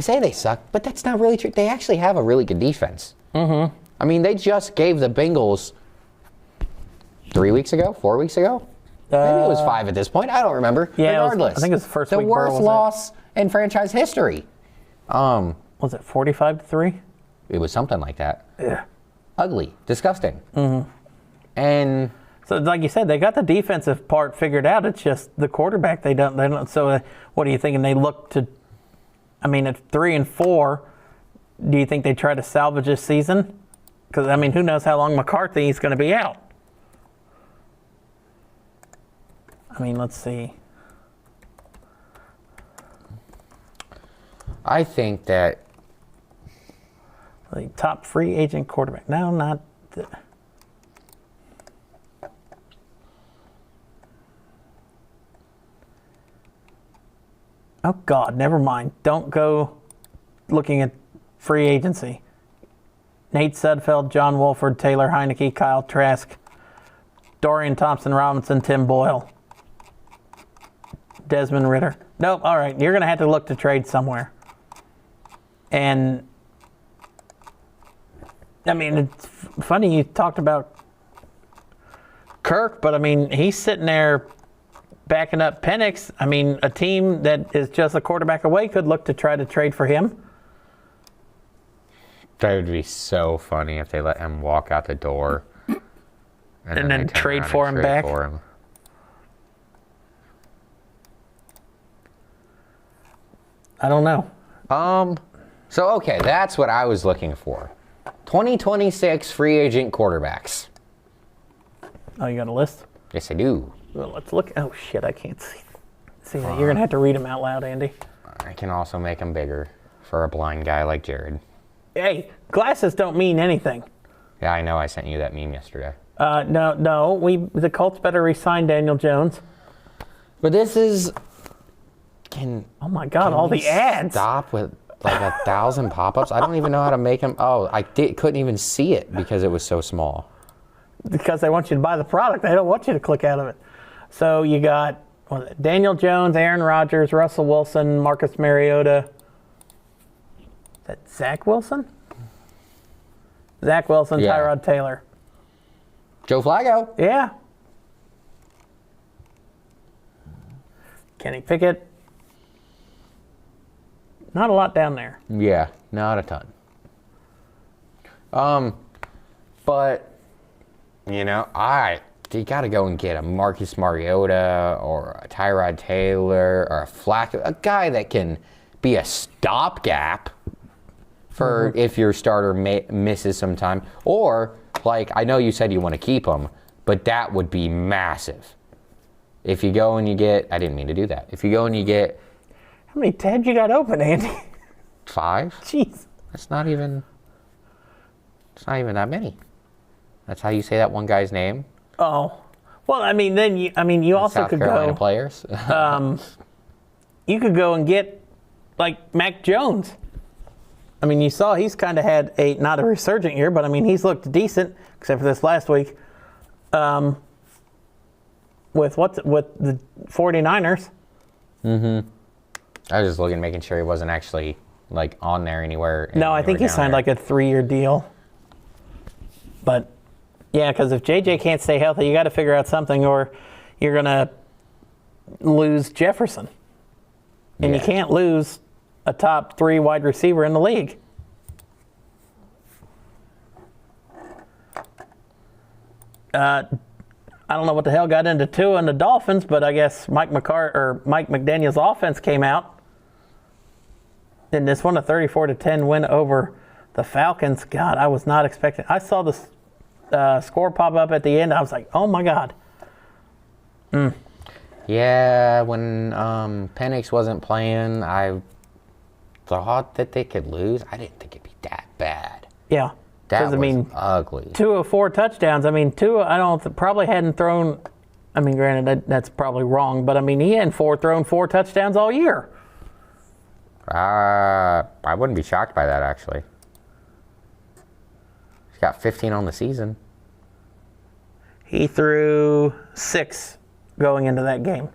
say they suck, but that's not really true. They actually have a really good defense. Mm-hmm. I mean, they just gave the Bengals 4 weeks ago? Maybe it was 5 at this point. I don't remember. Yeah, regardless. I think it was the first week. The worst loss in franchise history. Was it 45-3? It was something like that. Yeah. Ugly. Disgusting. Mm-hmm. And... So, like you said, they got the defensive part figured out. It's just the quarterback they don't. So, what are you thinking? They look to... I mean, at 3-4, do you think they try to salvage this season? Because, I mean, who knows how long McCarthy is going to be out? I mean, let's see. I think that... The top free agent quarterback. No, not... Oh, God, never mind. Don't go looking at free agency. Nate Sudfeld, John Wolford, Taylor Heineke, Kyle Trask, Dorian Thompson-Robinson, Tim Boyle, Desmond Ritter. Nope, all right. You're going to have to look to trade somewhere. And, I mean, it's funny you talked about Kirk, but, I mean, he's sitting there backing up Penix. I mean, a team that is just a quarterback away could look to try to trade for him. That would be so funny if they let him walk out the door. And then they turn trade around for and him trade back. for him. I don't know. So, okay, that's what I was looking for. 2026 free agent quarterbacks. Oh, you got a list? Yes, I do. Well, let's look. Oh, shit, I can't see that. You're going to have to read them out loud, Andy. I can also make them bigger for a blind guy like Jared. Hey, glasses don't mean anything. Yeah, I know. I sent you that meme yesterday. No. The Colts better re-sign Daniel Jones. But this is... Oh, my God, all the ads. Stop with like 1,000 pop-ups. I don't even know how to make them. Oh, couldn't even see it because it was so small. Because they want you to buy the product. They don't want you to click out of it. So you got Daniel Jones, Aaron Rodgers, Russell Wilson, Marcus Mariota. Is that Zach Wilson? Zach Wilson, Yeah. Tyrod Taylor. Joe Flacco. Yeah. Kenny Pickett. Not a lot down there. Yeah, not a ton. But you know, you got to go and get a Marcus Mariota or a Tyrod Taylor or a Flacco, a guy that can be a stopgap for if your starter misses some time. Or, like, I know you said you want to keep him, but that would be massive. If you go and you get, I didn't mean to do that. If you go and you get... How many tabs you got open, Andy? 5? Jeez. It's not even that many. That's how you say that one guy's name. Oh. Well, I mean, then you also South could Carolina go. players. You could go and get like Mac Jones. I mean, you saw he's kind of had not a resurgent year, but I mean, he's looked decent except for this last week. With the 49ers. Mm-hmm. I was just looking, making sure he wasn't actually like on there anywhere. No, I think he signed like a 3-year deal. But yeah, because if JJ can't stay healthy, you got to figure out something, or you're gonna lose Jefferson, and you can't lose a top 3 wide receiver in the league. I don't know what the hell got into Tua and the Dolphins, but I guess Mike McDaniel's offense came out in this one, a 34-10 win over the Falcons. God, I was not expecting. I saw the score pop up at the end. I was like, oh my God. Yeah, when Penix wasn't playing, I thought that they could lose. I didn't think it'd be that bad. Yeah. That was I mean, ugly. 2 of 4 touchdowns. I mean, Tua, probably hadn't thrown. I mean, granted, that's probably wrong, but I mean, he hadn't thrown 4 touchdowns all year. I wouldn't be shocked by that, actually. He's got 15 on the season. He threw 6 going into that game.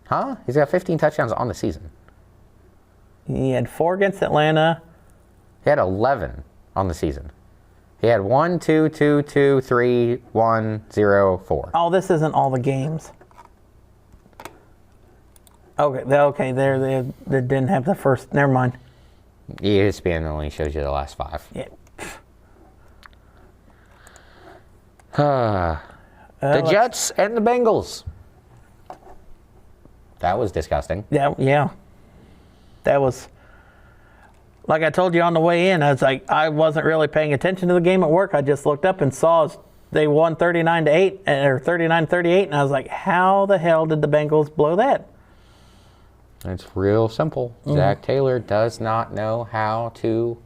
Huh? He's got 15 touchdowns on the season. He had 4 against Atlanta. He had 11 on the season. He had 1, 2, 2, 2, 3, 1, 0, 4. Oh, this isn't all the games. Okay, they didn't have the first. Never mind. ESPN only shows you the last 5. Yeah. The Jets and the Bengals. That was disgusting. Yeah. That was, like I told you on the way in, I wasn't really paying attention to the game at work. I just looked up and saw they won 39-8 or 39-38, and I was like, how the hell did the Bengals blow that? It's real simple. Zach Taylor does not know how to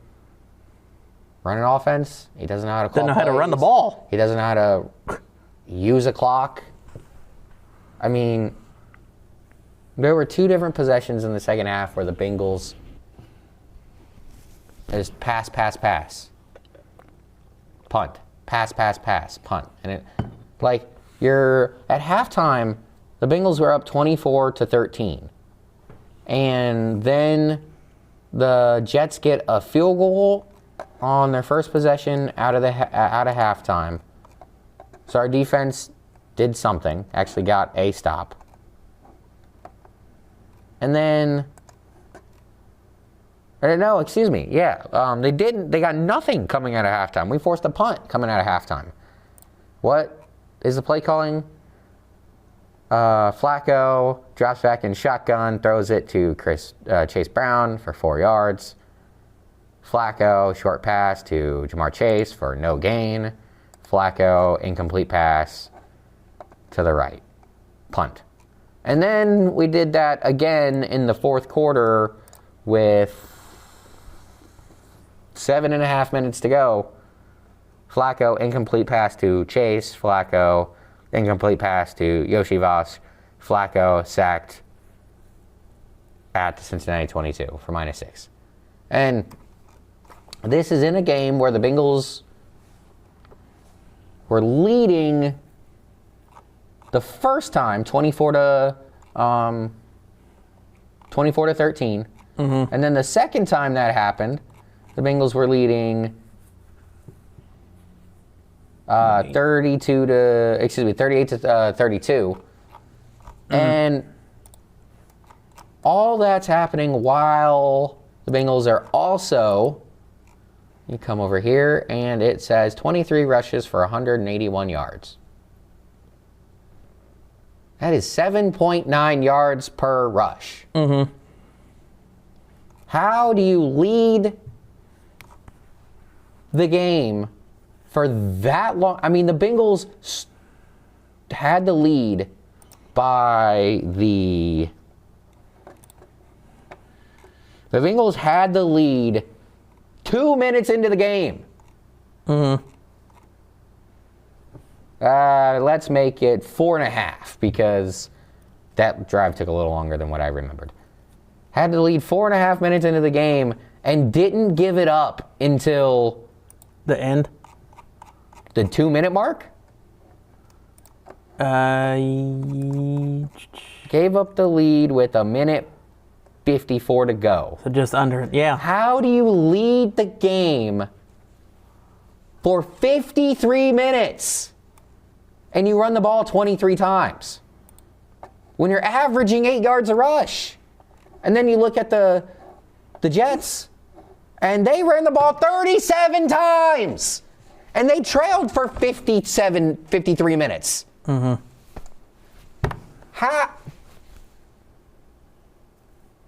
run an offense. He doesn't know how to call Doesn't know how to run the plays. ball. He doesn't know how to use a clock. I mean, There were 2 different possessions in the second half where the Bengals just pass, punt, pass, punt. And it, like, you're at halftime, the Bengals were up 24-13. And then the Jets get a field goal on their first possession out of halftime. So our defense did something, actually got a stop. And then, no, excuse me, yeah, they got nothing coming out of halftime. We forced a punt coming out of halftime. What is the play calling? Flacco drops back in shotgun, throws it to Chase Brown for 4 yards. Flacco, short pass to Jamar Chase for no gain. Flacco, incomplete pass to the right. Punt. And then we did that again in the fourth quarter with 7.5 minutes to go. Flacco, incomplete pass to Chase. Flacco, incomplete pass to Yoshi Voss. Flacco sacked at the Cincinnati 22 for -6. And this is in a game where the Bengals were leading the first time 24-13. And then the second time that happened, the Bengals were leading 38-32. And all that's happening while the Bengals are also, you come over here and it says 23 rushes for 181 yards. That is 7.9 yards per rush. How do you lead the game for that long? I mean, the Bengals had the lead by the Bengals had the lead 2 minutes into the game. Let's make it 4.5 because that drive took a little longer than what I remembered. Had to lead 4.5 minutes into the game and didn't give it up until the end. The 2-minute mark? Gave up the lead with 1:54 to go. So just under, yeah. How do you lead the game for 53 minutes and you run the ball 23 times when you're averaging 8 yards a rush? And then you look at the Jets, and they ran the ball 37 times, and they trailed for 53 minutes. How?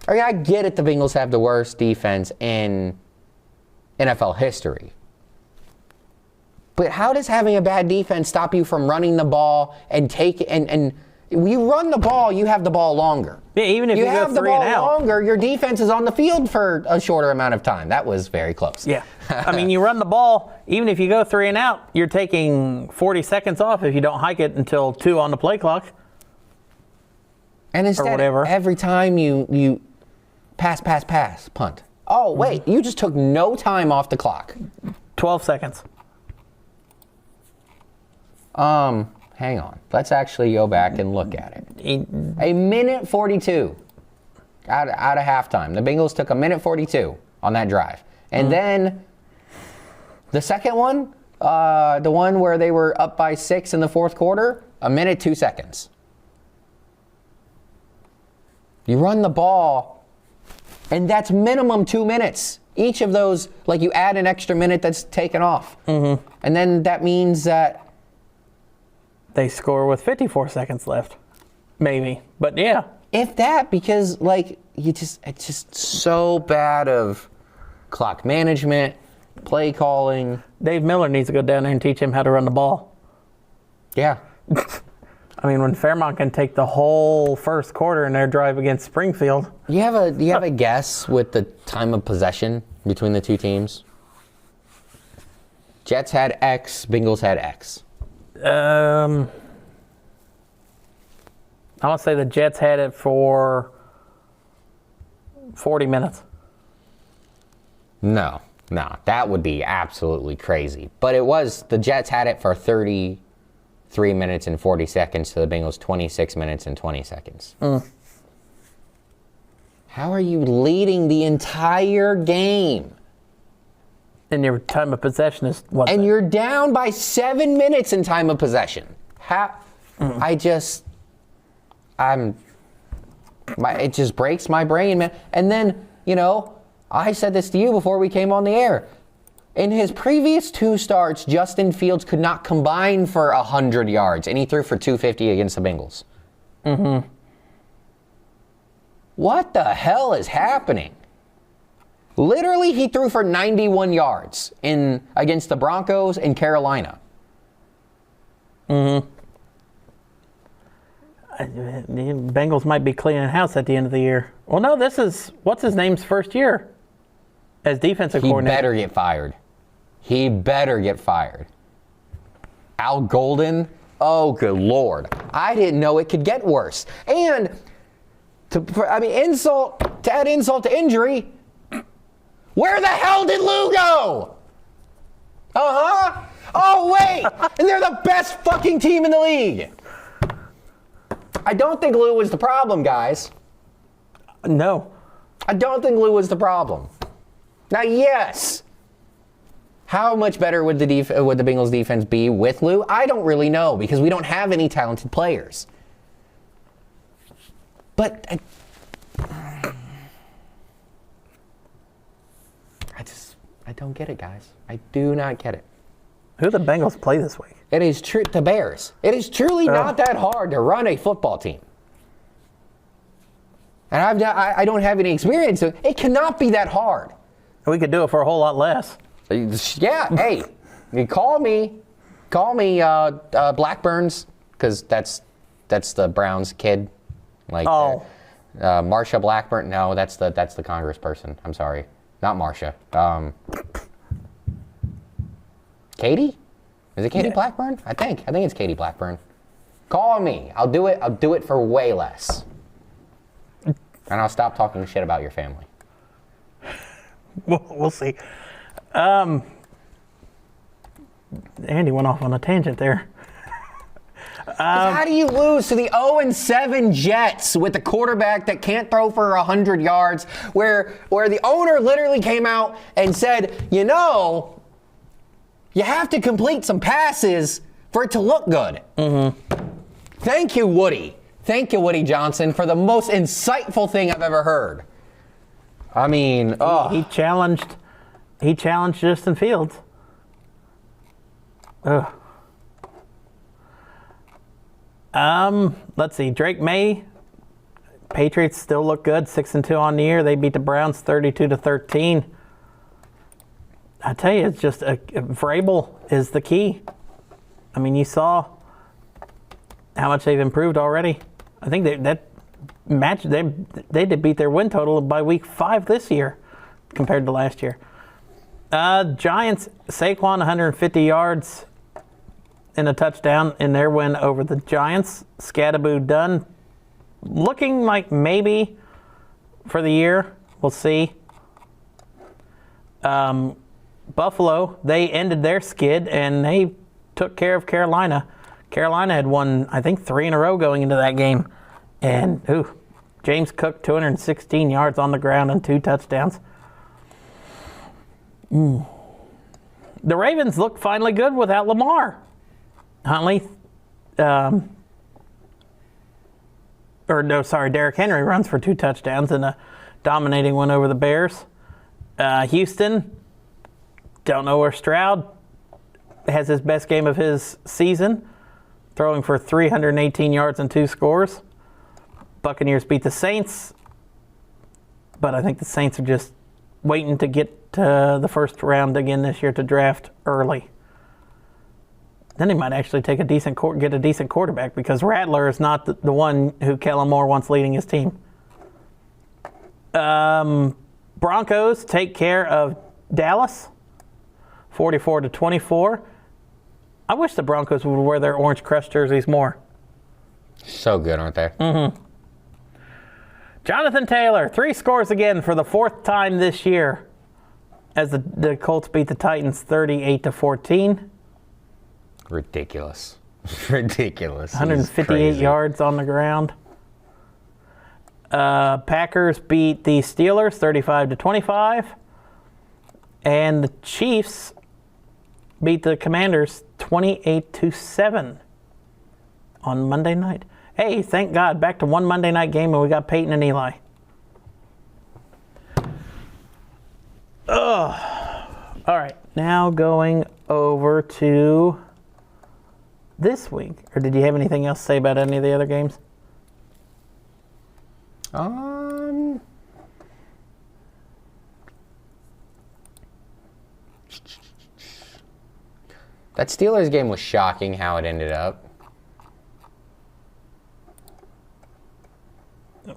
I mean, I get it, the Bengals have the worst defense in NFL history. But how does having a bad defense stop you from running the ball and and you run the ball, you have the ball longer. Yeah, even if you have go the 3 ball and out longer, your defense is on the field for a shorter amount of time. That was very close. Yeah. I mean, you run the ball, even if you go 3 and out, you're taking 40 seconds off if you don't hike it until 2 on the play clock. And instead, every time you pass, punt. Oh, wait, you just took no time off the clock. 12 seconds. Hang on. Let's actually go back and look at it. 1:42 out of halftime. The Bengals took 1:42 on that drive. And then the second one, the one where they were up by 6 in the fourth quarter, 1:02. You run the ball, and that's minimum 2 minutes. Each of those, like you add an extra minute that's taken off. And then that means that they score with 54 seconds left. Maybe. But yeah. If that, because like it's just so bad of clock management, play calling. Dave Miller needs to go down there and teach him how to run the ball. Yeah. I mean, when Fairmont can take the whole first quarter in their drive against Springfield. Do you have a guess with the time of possession between the two teams? Jets had X, Bengals had X. I want to say the Jets had it for 40 minutes. No, that would be absolutely crazy. But the Jets had it for 33 minutes and 40 seconds to the Bengals 26 minutes and 20 seconds. How are you leading the entire game? And your time of possession is what? And you're down by 7 minutes in time of possession. It just breaks my brain, man. And then, I said this to you before we came on the air. In his previous 2 starts, Justin Fields could not combine for 100 yards, and he threw for 250 against the Bengals. Mm-hmm. What the hell is happening? Literally, he threw for 91 yards against the Broncos and Carolina. Mm-hmm. The Bengals might be cleaning house at the end of the year. Well, no, this is what's his name's first year as defensive coordinator. He better get fired. He better get fired. Al Golden? Oh, good Lord. I didn't know it could get worse. And, insult to add insult to injury, where the hell did Lou go? Uh-huh. Oh, wait. And they're the best fucking team in the league. I don't think Lou was the problem, guys. No. I don't think Lou was the problem. Now, yes. How much better would the Bengals defense be with Lou? I don't really know because we don't have any talented players. But I don't get it, guys. I do not get it. Who do the Bengals play this week? It is true. The Bears. It is truly not that hard to run a football team. And I don't have any experience, so it cannot be that hard. We could do it for a whole lot less. Yeah, hey, you call me Blackburns, because that's the Browns kid. Marsha Blackburn. No, that's the congressperson. I'm sorry, not Marsha. Katie? Is it Katie Blackburn? I think it's Katie Blackburn. Call me. I'll do it for way less. And I'll stop talking shit about your family. We'll see. Andy went off on a tangent there. How do you lose to the 0-7 Jets with a quarterback that can't throw for 100 yards, where the owner literally came out and said, you have to complete some passes for it to look good. Mm-hmm. Thank you, Woody. Thank you, Woody Johnson, for the most insightful thing I've ever heard. I mean, he challenged Justin Fields. Let's see. Drake May. Patriots still look good. 6-2 on the year. They beat the Browns 32-13. I tell you, it's just Vrabel is the key. I mean, you saw how much they've improved already. I think they did beat their win total by week 5 this year compared to last year. Giants, Saquon 150 yards and a touchdown in their win over the Giants. Scadaboo done. Looking like maybe for the year. We'll see. Buffalo, they ended their skid and they took care of Carolina. Carolina had won, I think, 3 in a row going into that game. And, James Cook, 216 yards on the ground and 2 touchdowns. The Ravens look finally good without Lamar. Derrick Henry runs for 2 touchdowns and a dominating one over the Bears. Houston, don't know where Stroud has his best game of his season, throwing for 318 yards and 2 scores. Buccaneers beat the Saints, but I think the Saints are just waiting to get to the first round again this year to draft early. Then he might actually take get a decent quarterback because Rattler is not the one who Kellen Moore wants leading his team. Broncos take care of Dallas, 44-24. I wish the Broncos would wear their Orange Crush jerseys more. So good, aren't they? Jonathan Taylor, 3 scores again for the 4th time this year as the Colts beat the Titans 38-14. Ridiculous. Ridiculous. 158 yards on the ground. Packers beat the Steelers 35-25. And the Chiefs beat the Commanders 28-7 on Monday night. Hey, thank God, back to one Monday night game and we got Peyton and Eli. All right, now going over to this week. Or did you have anything else to say about any of the other games? That Steelers game was shocking how it ended up.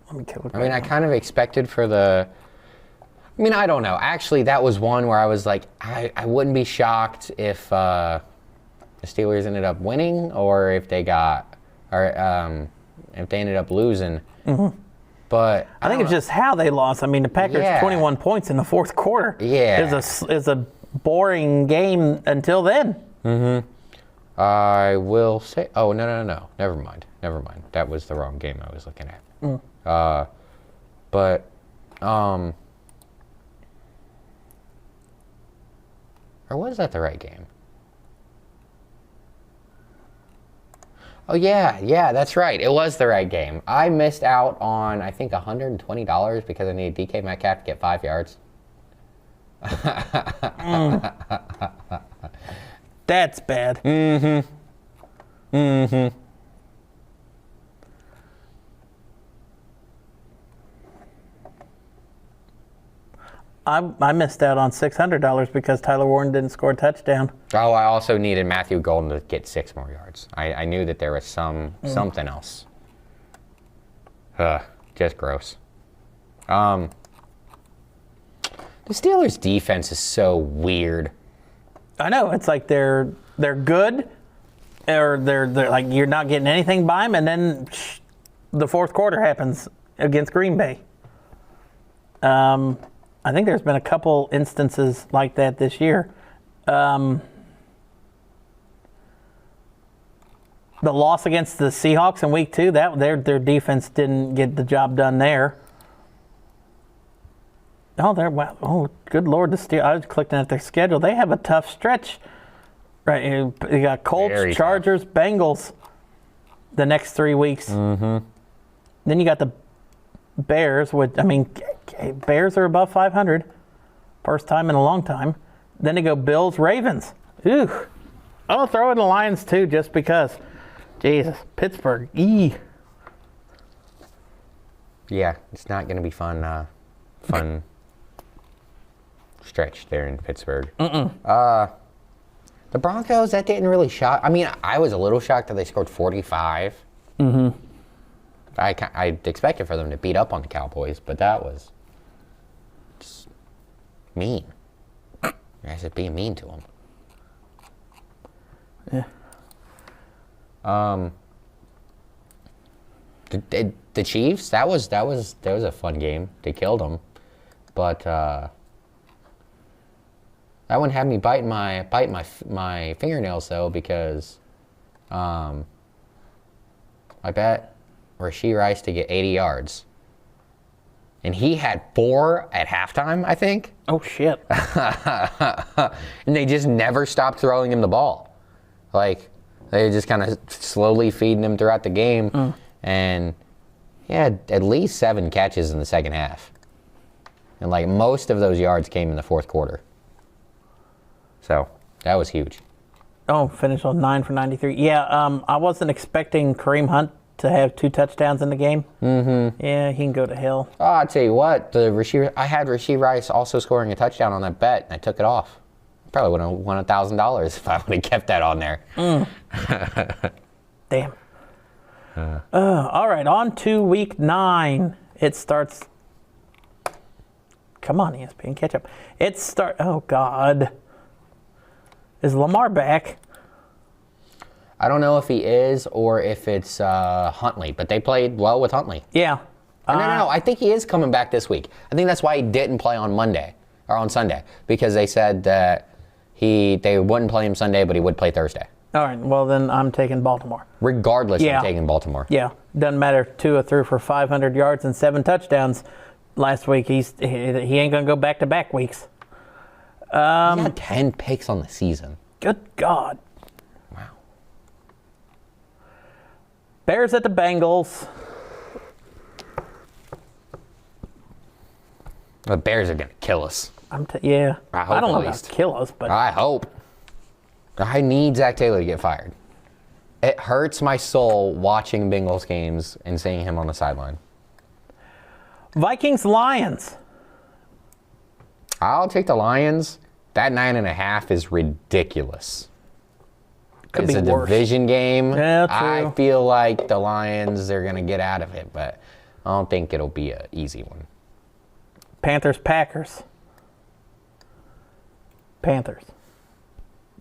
I mean, I kind of expected for the... I mean, I don't know. Actually, that was one where I was like, I wouldn't be shocked if the Steelers ended up winning or if they got... or if they ended up losing. Mm-hmm. But I think it's just how they lost. I mean, the Packers 21 points in the 4th quarter. Yeah. Is a boring game until then. Mm-hmm. I will say... Oh, no. Never mind. That was the wrong game I was looking at. Or was that the right game? Oh, yeah, that's right. It was the right game. I missed out on, I think, $120 because I needed DK Metcalf to get 5 yards. That's bad. I missed out on $600 because Tyler Warren didn't score a touchdown. Oh, I also needed Matthew Golden to get 6 more yards. I knew that there was something else. Just gross. The Steelers' defense is so weird. I know. It's like they're good, or they're like you're not getting anything by them, and then the 4th quarter happens against Green Bay. I think there's been a couple instances like that this year. The loss against the Seahawks in week 2, that their defense didn't get the job done there. Oh, good Lord! I was clicking at their schedule. They have a tough stretch. Right, you got Colts, Very Chargers, tough. Bengals. The next 3 weeks. Mm-hmm. Then you got the Bears. Bears are above 500, first time in a long time. Then they go Bills, Ravens. Ooh, I'll throw in the Lions too, just because. Jesus, Pittsburgh. Yeah, it's not going to be fun stretch there in Pittsburgh. The Broncos, that didn't really shock. I mean, I was a little shocked that they scored 45. Mm-hmm. I expected for them to beat up on the Cowboys, but that was just mean. You guys are being mean to them. Yeah. The Chiefs, that was a fun game. They killed them, but that one had me biting my fingernails though, because I bet Rashee Rice to get 80 yards, and he had 4 at halftime, I think. Oh shit! And they just never stopped throwing him the ball. Like, they just kind of slowly feeding him throughout the game, and he had at least 7 catches in the second half. And like most of those yards came in the 4th quarter. So that was huge. Oh, finished on 9 for 93. Yeah, I wasn't expecting Kareem Hunt to have 2 touchdowns in the game. Mm-hmm. Yeah, he can go to hell. Oh, I'll tell you what, I had Rashee Rice also scoring a touchdown on that bet, and I took it off. Probably would have won $1,000 if I would have kept that on there. Damn. All right, on to week 9. It starts. Come on, ESPN, catch up. Oh God, is Lamar back? I don't know if he is or if it's Huntley, but they played well with Huntley. Yeah. No. I think he is coming back this week. I think that's why he didn't play on Monday or on Sunday, because they said that they wouldn't play him Sunday, but he would play Thursday. All right. Well, then I'm taking Baltimore. Regardless, Yeah. I'm taking Baltimore. Yeah. Doesn't matter. Tua threw for 500 yards and 7 touchdowns last week. He ain't gonna go back-to-back weeks. He had 10 picks on the season. Good God. Wow. Bears at the Bengals. The Bears are going to kill us. Yeah. I hope don't know at about least. kill us, but I hope. I need Zach Taylor to get fired. It hurts my soul watching Bengals games and seeing him on the sideline. Vikings Lions. I'll take the Lions. That 9.5 is ridiculous. Could It's be a worse. division game. Yeah, I true. feel like the Lions are going to get out of it, but I don't think it'll be an easy one. Panthers Packers. Panthers.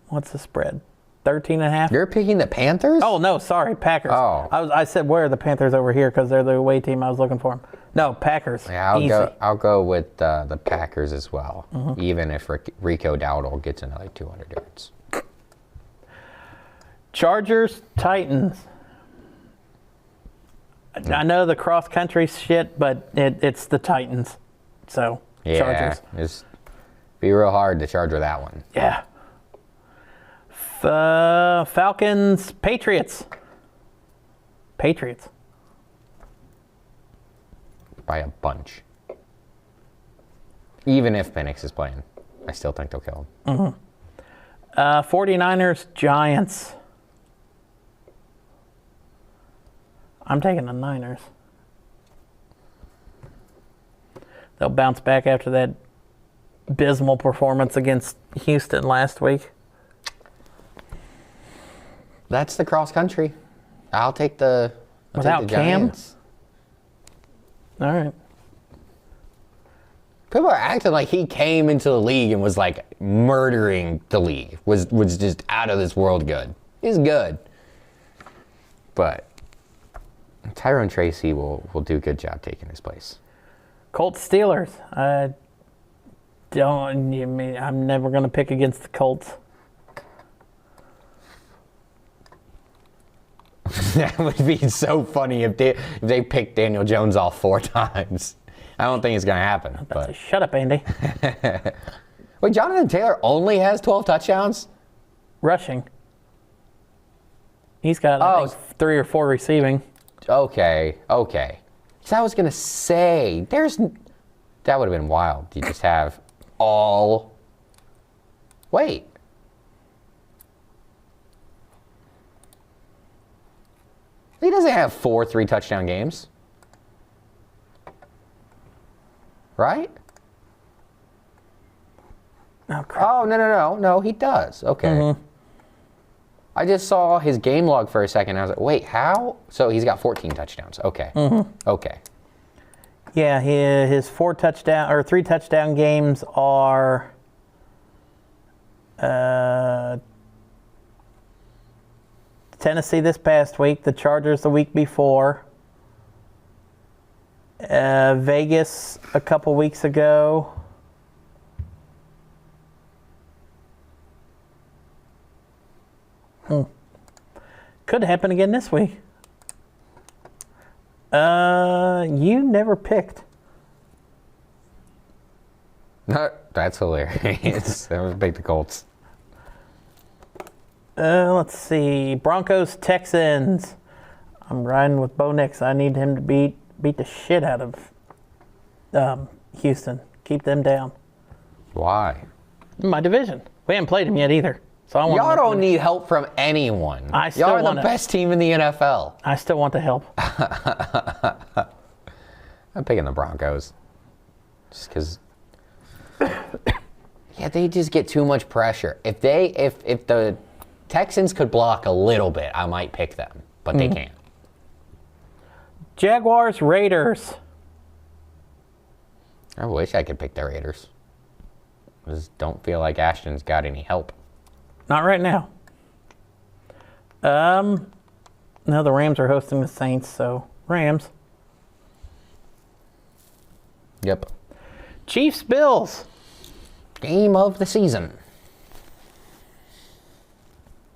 What's the spread? 13.5? You're picking the Panthers? Oh, no, sorry, Packers. Oh. I said, where are the Panthers over here? Because they're the away team. I was looking for them. No, Packers. Yeah, Easy. I'll go with the Packers as well, Mm-hmm. even if Rico Dowdle gets another 200 yards. Chargers Titans. I know the cross country shit, but it's the Titans. So, Yeah, Chargers. it's be real hard to charge with that one. Yeah. Falcons Patriots. Patriots. By a bunch. Even if Penix is playing, I still think they'll kill him. 49ers Giants. I'm taking the Niners. They'll bounce back after that abysmal performance against Houston last week. That's the cross country. I'll take the Without Cam? Giants. All right. People are acting like he came into the league and was like murdering the league. Was just out of this world good. He's good. But Tyrone Tracy will do a good job taking his place. Colts Steelers. I'm never going to pick against the Colts. That would be so funny if they picked Daniel Jones off 4 times. I don't think it's going to happen. But Shut up, Andy. wait, Jonathan Taylor only has 12 touchdowns? Rushing. He's got I think 3 or 4 receiving. Okay. So I was going to say, that would have been wild. You just have all. Wait. He doesn't have 4 3-touchdown games. Right? Oh, crap. Oh, no, he does. Okay. I just saw his game log for a second. I was like, wait, how? So he's got 14 touchdowns. Okay. Okay. Yeah, his 3 touchdown games are Tennessee this past week, the Chargers the week before, Vegas a couple weeks ago. Could happen again this week. You never picked. No, that's hilarious. I was pick the Colts. Let's see. Broncos, Texans. I'm riding with Bo Nix. I need him to beat the shit out of Houston. Keep them down. Why? My division. We haven't played him yet either. So I want Y'all don't need help from anyone. I still Y'all are wanna- the best team in the NFL. I still want the help. I'm picking the Broncos. Just because. Yeah, they just get too much pressure. If the Texans could block a little bit, I might pick them, but they can't. Jaguars, Raiders. I wish I could pick the Raiders. I just don't feel like Ashton's got any help. Not right now. No, the Rams are hosting the Saints, so Rams. Yep. Chiefs, Bills. Game of the season.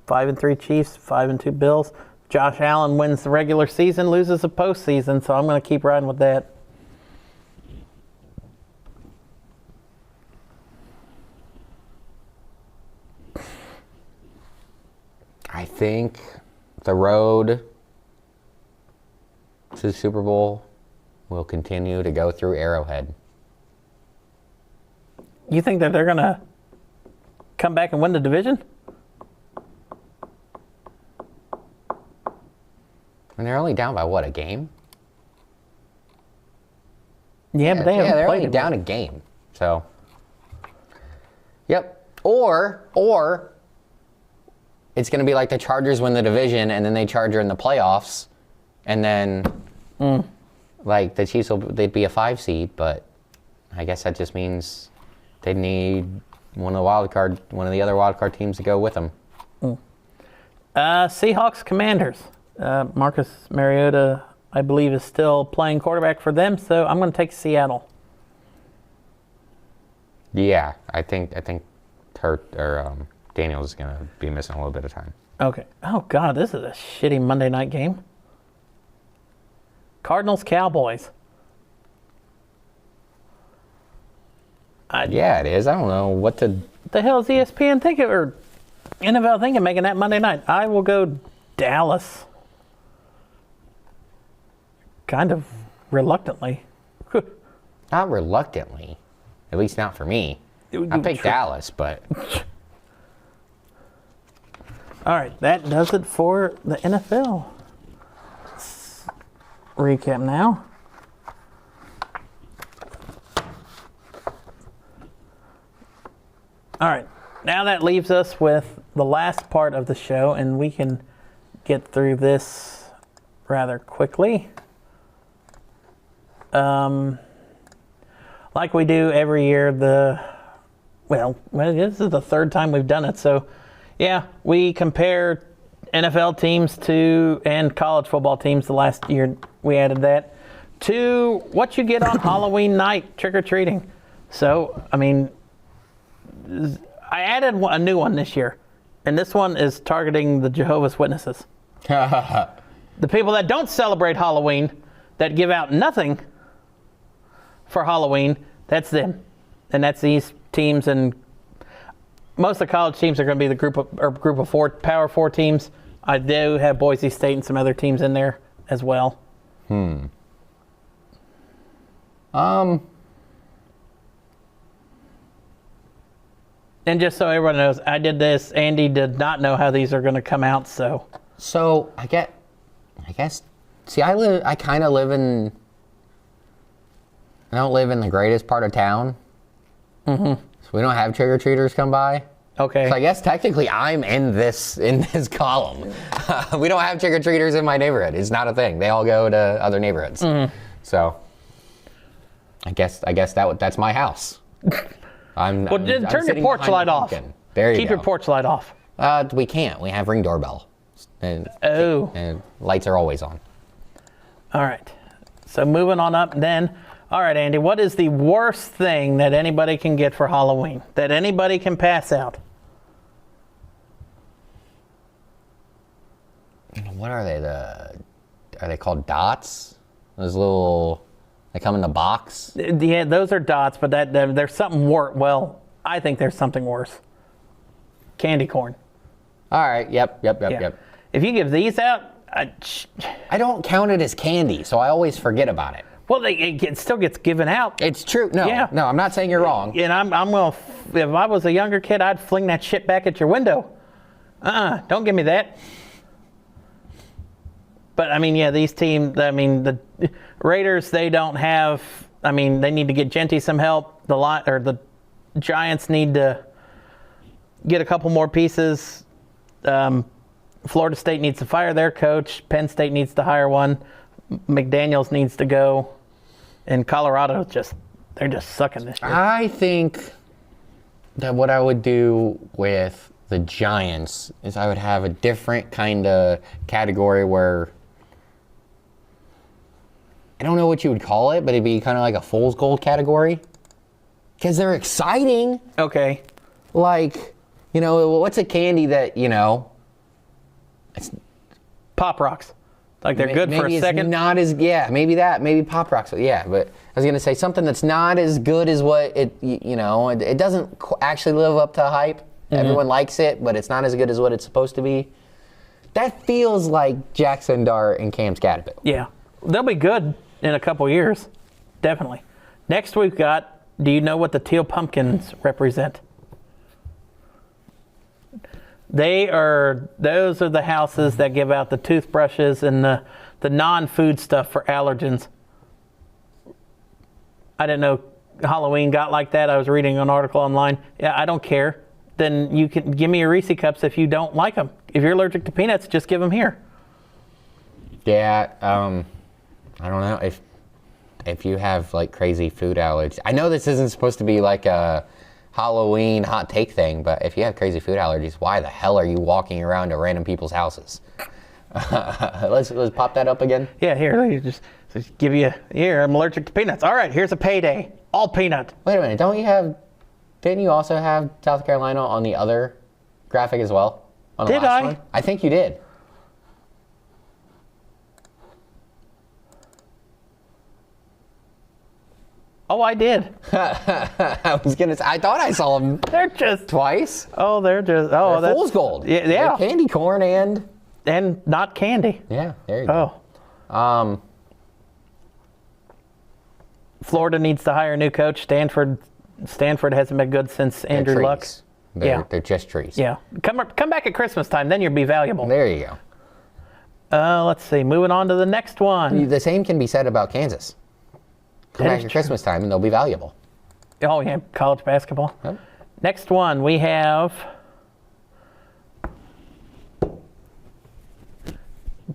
5-3 Chiefs, 5-2 Bills. Josh Allen wins the regular season, loses the postseason, so I'm going to keep riding with that. I think the road to the Super Bowl will continue to go through Arrowhead. You think that they're going to come back and win the division? And they're only down by what, a game? Yeah, but they haven't they're played only down a game. So, yep. Or it's going to be like the Chargers win the division and then they Charger in the playoffs, and then like the Chiefs they'd be a 5 seed, but I guess that just means they'd need one of the other wild card teams to go with them. Seahawks, Commanders. Marcus Mariota, I believe, is still playing quarterback for them, so I'm going to take Seattle. Yeah, I think Daniels is going to be missing a little bit of time. Okay. Oh, God, this is a shitty Monday night game. Cardinals, Cowboys. Yeah, it is. I don't know what to... What the hell is ESPN thinking, or NFL thinking, making that Monday night? I will go Dallas. Kind of reluctantly. Not reluctantly. At least not for me. I picked Dallas, but... All right, that does it for the NFL. Let's recap now. All right, now that leaves us with the last part of the show, and we can get through this rather quickly. Like we do every year, this is the third time we've done it, so yeah, we compare NFL teams and college football teams. The last year we added that to what you get on Halloween night, trick-or-treating. So, I mean, I added a new one this year, and this one is targeting the Jehovah's Witnesses. The people that don't celebrate Halloween, that give out nothing for Halloween, that's them. And that's these teams, and most of the college teams are going to be the group of four, Power 4 teams. I do have Boise State and some other teams in there as well. And just so everyone knows, I did this. Andy did not know how these are going to come out, so. So I guess. See, I kind of live in. I don't live in the greatest part of town. So we don't have trick-or-treaters come by. Okay. So I guess technically I'm in this column. We don't have trick-or-treaters in my neighborhood. It's not a thing. They all go to other neighborhoods. So I guess that's my house. Turn your porch light off. There you go. Keep your porch light off. We can't. We have Ring doorbell. And lights are always on. All right. So moving on up then. All right, Andy, what is the worst thing that anybody can get for Halloween? That anybody can pass out? What are they? Are they called dots? Those little... They come in the box? Yeah, those are dots, but there's something worse. Well, I think there's something worse. Candy corn. All right. Yep. If you give these out... I don't count it as candy, so I always forget about it. Well, it still gets given out. It's true. No, I'm not saying you're wrong. And I'm going to... If I was a younger kid, I'd fling that shit back at your window. Don't give me that. But, I mean, yeah, these teams... I mean, the Raiders, they don't have... I mean, they need to get Genty some help. The Giants need to get a couple more pieces. Florida State needs to fire their coach. Penn State needs to hire one. McDaniels needs to go. And Colorado, they're just sucking this year. I think that what I would do with the Giants is I would have a different kind of category where I don't know what you would call it, but it'd be kind of like a fool's gold category because they're exciting. Okay. Like, you know, what's a candy that, you know, it's Pop Rocks. Like they're good for a it's second. not as, maybe that, maybe Pop Rocks. Yeah, but I was going to say something that's not as good as what it, you know, it doesn't actually live up to hype. Mm-hmm. Everyone likes it, but it's not as good as what it's supposed to be. That feels like Jackson Dart and Cam Scatterbill. Yeah. They'll be good in a couple years. Definitely. Next we've got, do you know what the teal pumpkins represent? Those are the houses that give out the toothbrushes and the non-food stuff for allergens. I didn't know Halloween got like that. I was reading an article online. Yeah, I don't care. Then you can give me your Reese cups if you don't like them. If you're allergic to peanuts, just give them here. Yeah, I don't know if you have like crazy food allergies. I know this isn't supposed to be like a Halloween hot take thing, but if you have crazy food allergies, why the hell are you walking around to random people's houses? Let's pop that up again. Yeah, here, let me just give you, here, I'm allergic to peanuts. All right, here's a payday. All peanut. Wait a minute, didn't you also have South Carolina on the other graphic as well? On the Did last I? one? I think you did. Oh, I did. I thought I saw them They're just, twice. they're They're fool's gold. Yeah, They're candy corn and not candy. yeah, there you go. Oh. Florida needs to hire a new coach. Stanford hasn't been good since Andrew Luck. They're just trees. Yeah. Come back at Christmas time, then you'll be valuable. There you go. Let's see. Moving on to the next one. The same can be said about Kansas. Come That back is at true. Christmas time and they'll be valuable. Oh, yeah, college basketball. Yep. Next one, we have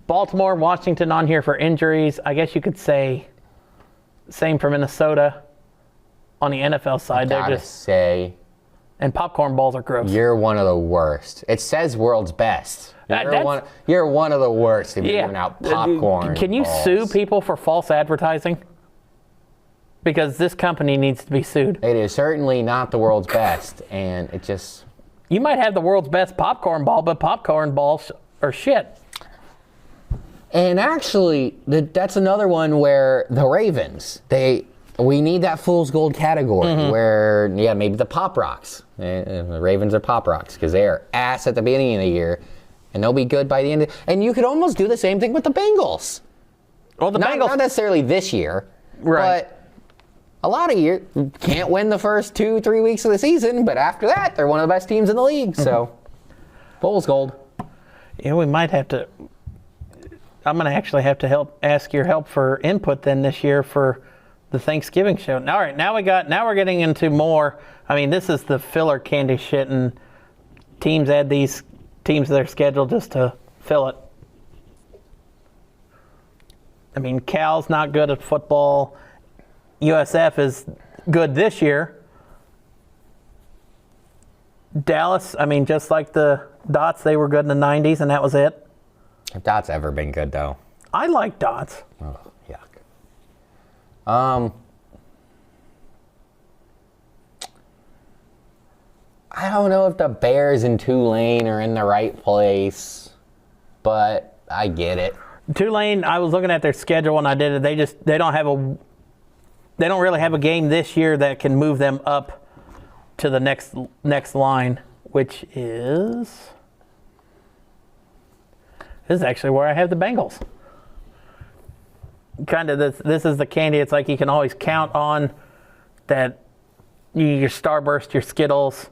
Baltimore, Washington on here for injuries. I guess you could say same for Minnesota on the NFL side. They're Gotta just, say, and popcorn balls are gross. you're one of the worst. It says world's best. That's- You're one of the worst if you're Yeah. giving out popcorn. Can you balls. sue people for false advertising? Because this company needs to be sued. It is certainly not the world's best, and it just... You might have the world's best popcorn ball, but popcorn balls are shit. And actually, that's another one where the Ravens, we need that fool's gold category where, maybe the Pop Rocks. The Ravens are Pop Rocks because they are ass at the beginning of the year, and they'll be good by the end. And you could almost do the same thing with the Bengals. Well, the Bengals... Not necessarily this year, Right. but a lot of years can't win the first 2-3 weeks of the season, but after that, they're one of the best teams in the league. So, fool's gold. Yeah, we might have to... I'm going to actually have to ask your help for input then this year for the Thanksgiving show. All right, now we're getting into more. I mean, this is the filler candy shit, and teams add these teams to their schedule just to fill it. I mean, Cal's not good at football. USF is good this year. Dallas, I mean, just like the Dots, they were good in the 90s, and that was it. If Dot's ever been good, though. I like Dots. Oh, yuck. I don't know if the Bears and Tulane are in the right place, but I get it. Tulane, I was looking at their schedule when I did it. They don't really have a game this year that can move them up to the next line, which is this is actually where I have the Bengals. Kind of this is the candy. It's like you can always count on that. Your Starburst, your Skittles,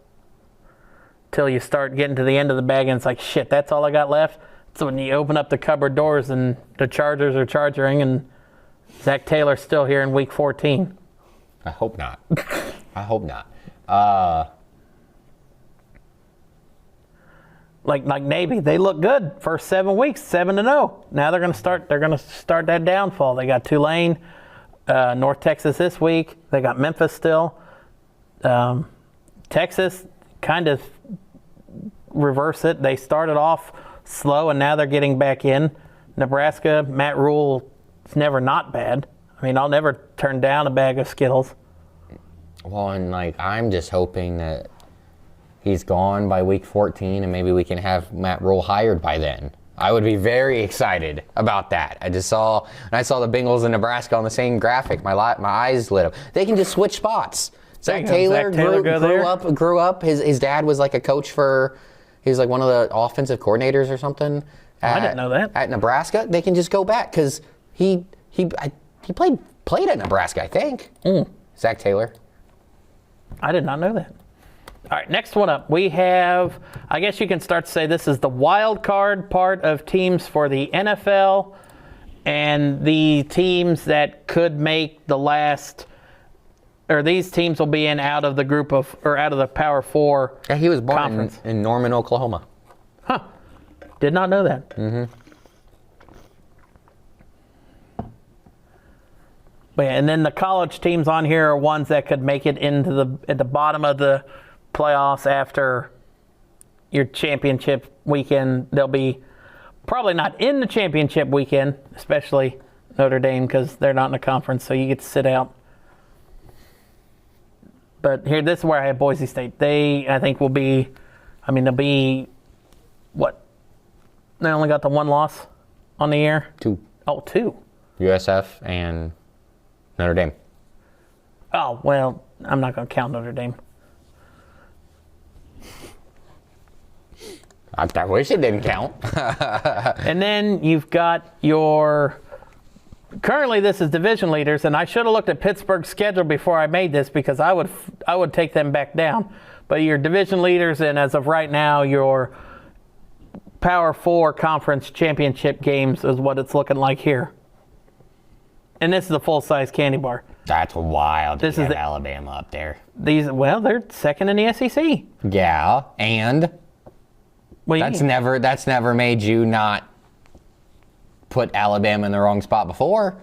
till you start getting to the end of the bag, and it's like shit. That's all I got left. So when you open up the cupboard doors and the Chargers are charging, and Zach Taylor's still here in Week 14. I hope not. I hope not. Like Navy, they look good first 7 weeks, 7-0. Now they're gonna start that downfall. They got Tulane, North Texas this week. They got Memphis still. Texas kind of reverse it. They started off slow, and now they're getting back in. Nebraska, Matt Rule, it's never not bad. I mean, I'll never turn down a bag of Skittles. Well, and like I'm just hoping that he's gone by week 14, and maybe we can have Matt Rule hired by then. I would be very excited about that. I saw the Bengals and Nebraska on the same graphic. My eyes lit up. They can just switch spots. Zach Taylor grew up. His dad was like a coach he was like one of the offensive coordinators or something. I didn't know that. At Nebraska, they can just go back because he played at Nebraska, I think. Zach Taylor. I did not know that. All right, next one up. We have, I guess you can start to say this is the wild card part of teams for the NFL and the teams that could make the last, or these teams will be out of the group of, or out of the Power 4 Yeah, he was born conference. in Norman, Oklahoma. Huh. Did not know that. But yeah, and then the college teams on here are ones that could make it into at the bottom of the playoffs after your championship weekend. They'll be probably not in the championship weekend, especially Notre Dame, because they're not in the conference, so you get to sit out. But here, this is where I have Boise State. They, I think, will be, they'll be, what? They only got the one loss on the year? 2. Oh, 2. USF and Notre Dame. Oh, well, I'm not going to count Notre Dame. I wish it didn't count. And then you've got your, currently this is division leaders, and I should have looked at Pittsburgh's schedule before I made this because I would take them back down. But your division leaders, and as of right now, your Power 4 conference championship games is what it's looking like here. And this is a full-size candy bar. That's wild. This This is is the- Alabama up there. They're second in the SEC. Yeah, and What do you that's mean? never made you not put Alabama in the wrong spot before.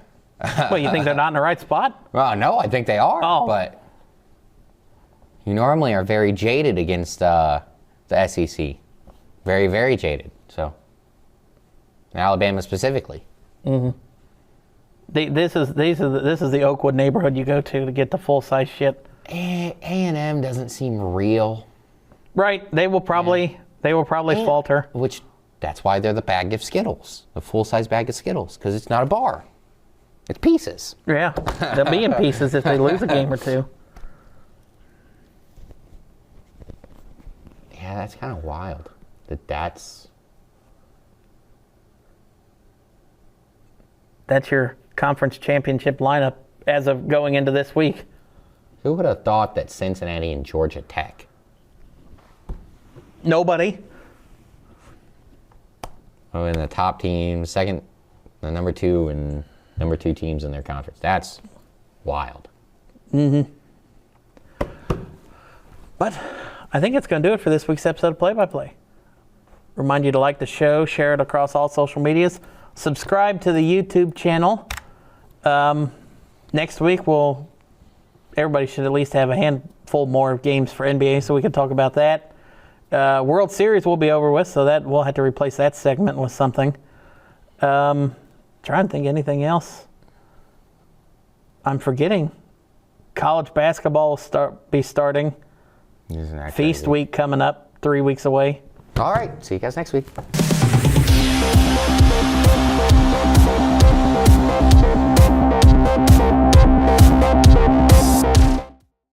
Well, you think they're not in the right spot? Well, no, I think they are. Oh. But you normally are very jaded against the SEC. Very, very jaded. So Alabama specifically. This is the Oakwood neighborhood you go to get the full-size shit. A&M doesn't seem real. Right. They will probably falter. Which, that's why they're the bag of Skittles. The full-size bag of Skittles. Because it's not a bar. It's pieces. Yeah. They'll be in pieces if they lose a game or two. Yeah, that's kind of wild. That's... That's your conference championship lineup as of going into this week. Who would have thought that Cincinnati and Georgia Tech? Nobody. Oh, in the top team, the number 2 and number 2 teams in their conference. That's wild. But I think it's going to do it for this week's episode of Play by Play. Remind you to like the show, share it across all social medias, subscribe to the YouTube channel. Next week, everybody should at least have a handful more games for NBA, so we can talk about that. World Series will be over with, so that we'll have to replace that segment with something. Trying to think anything else I'm forgetting. College basketball will be starting. Isn't that Feast crazy? week coming up 3 weeks away. All right. See you guys next week.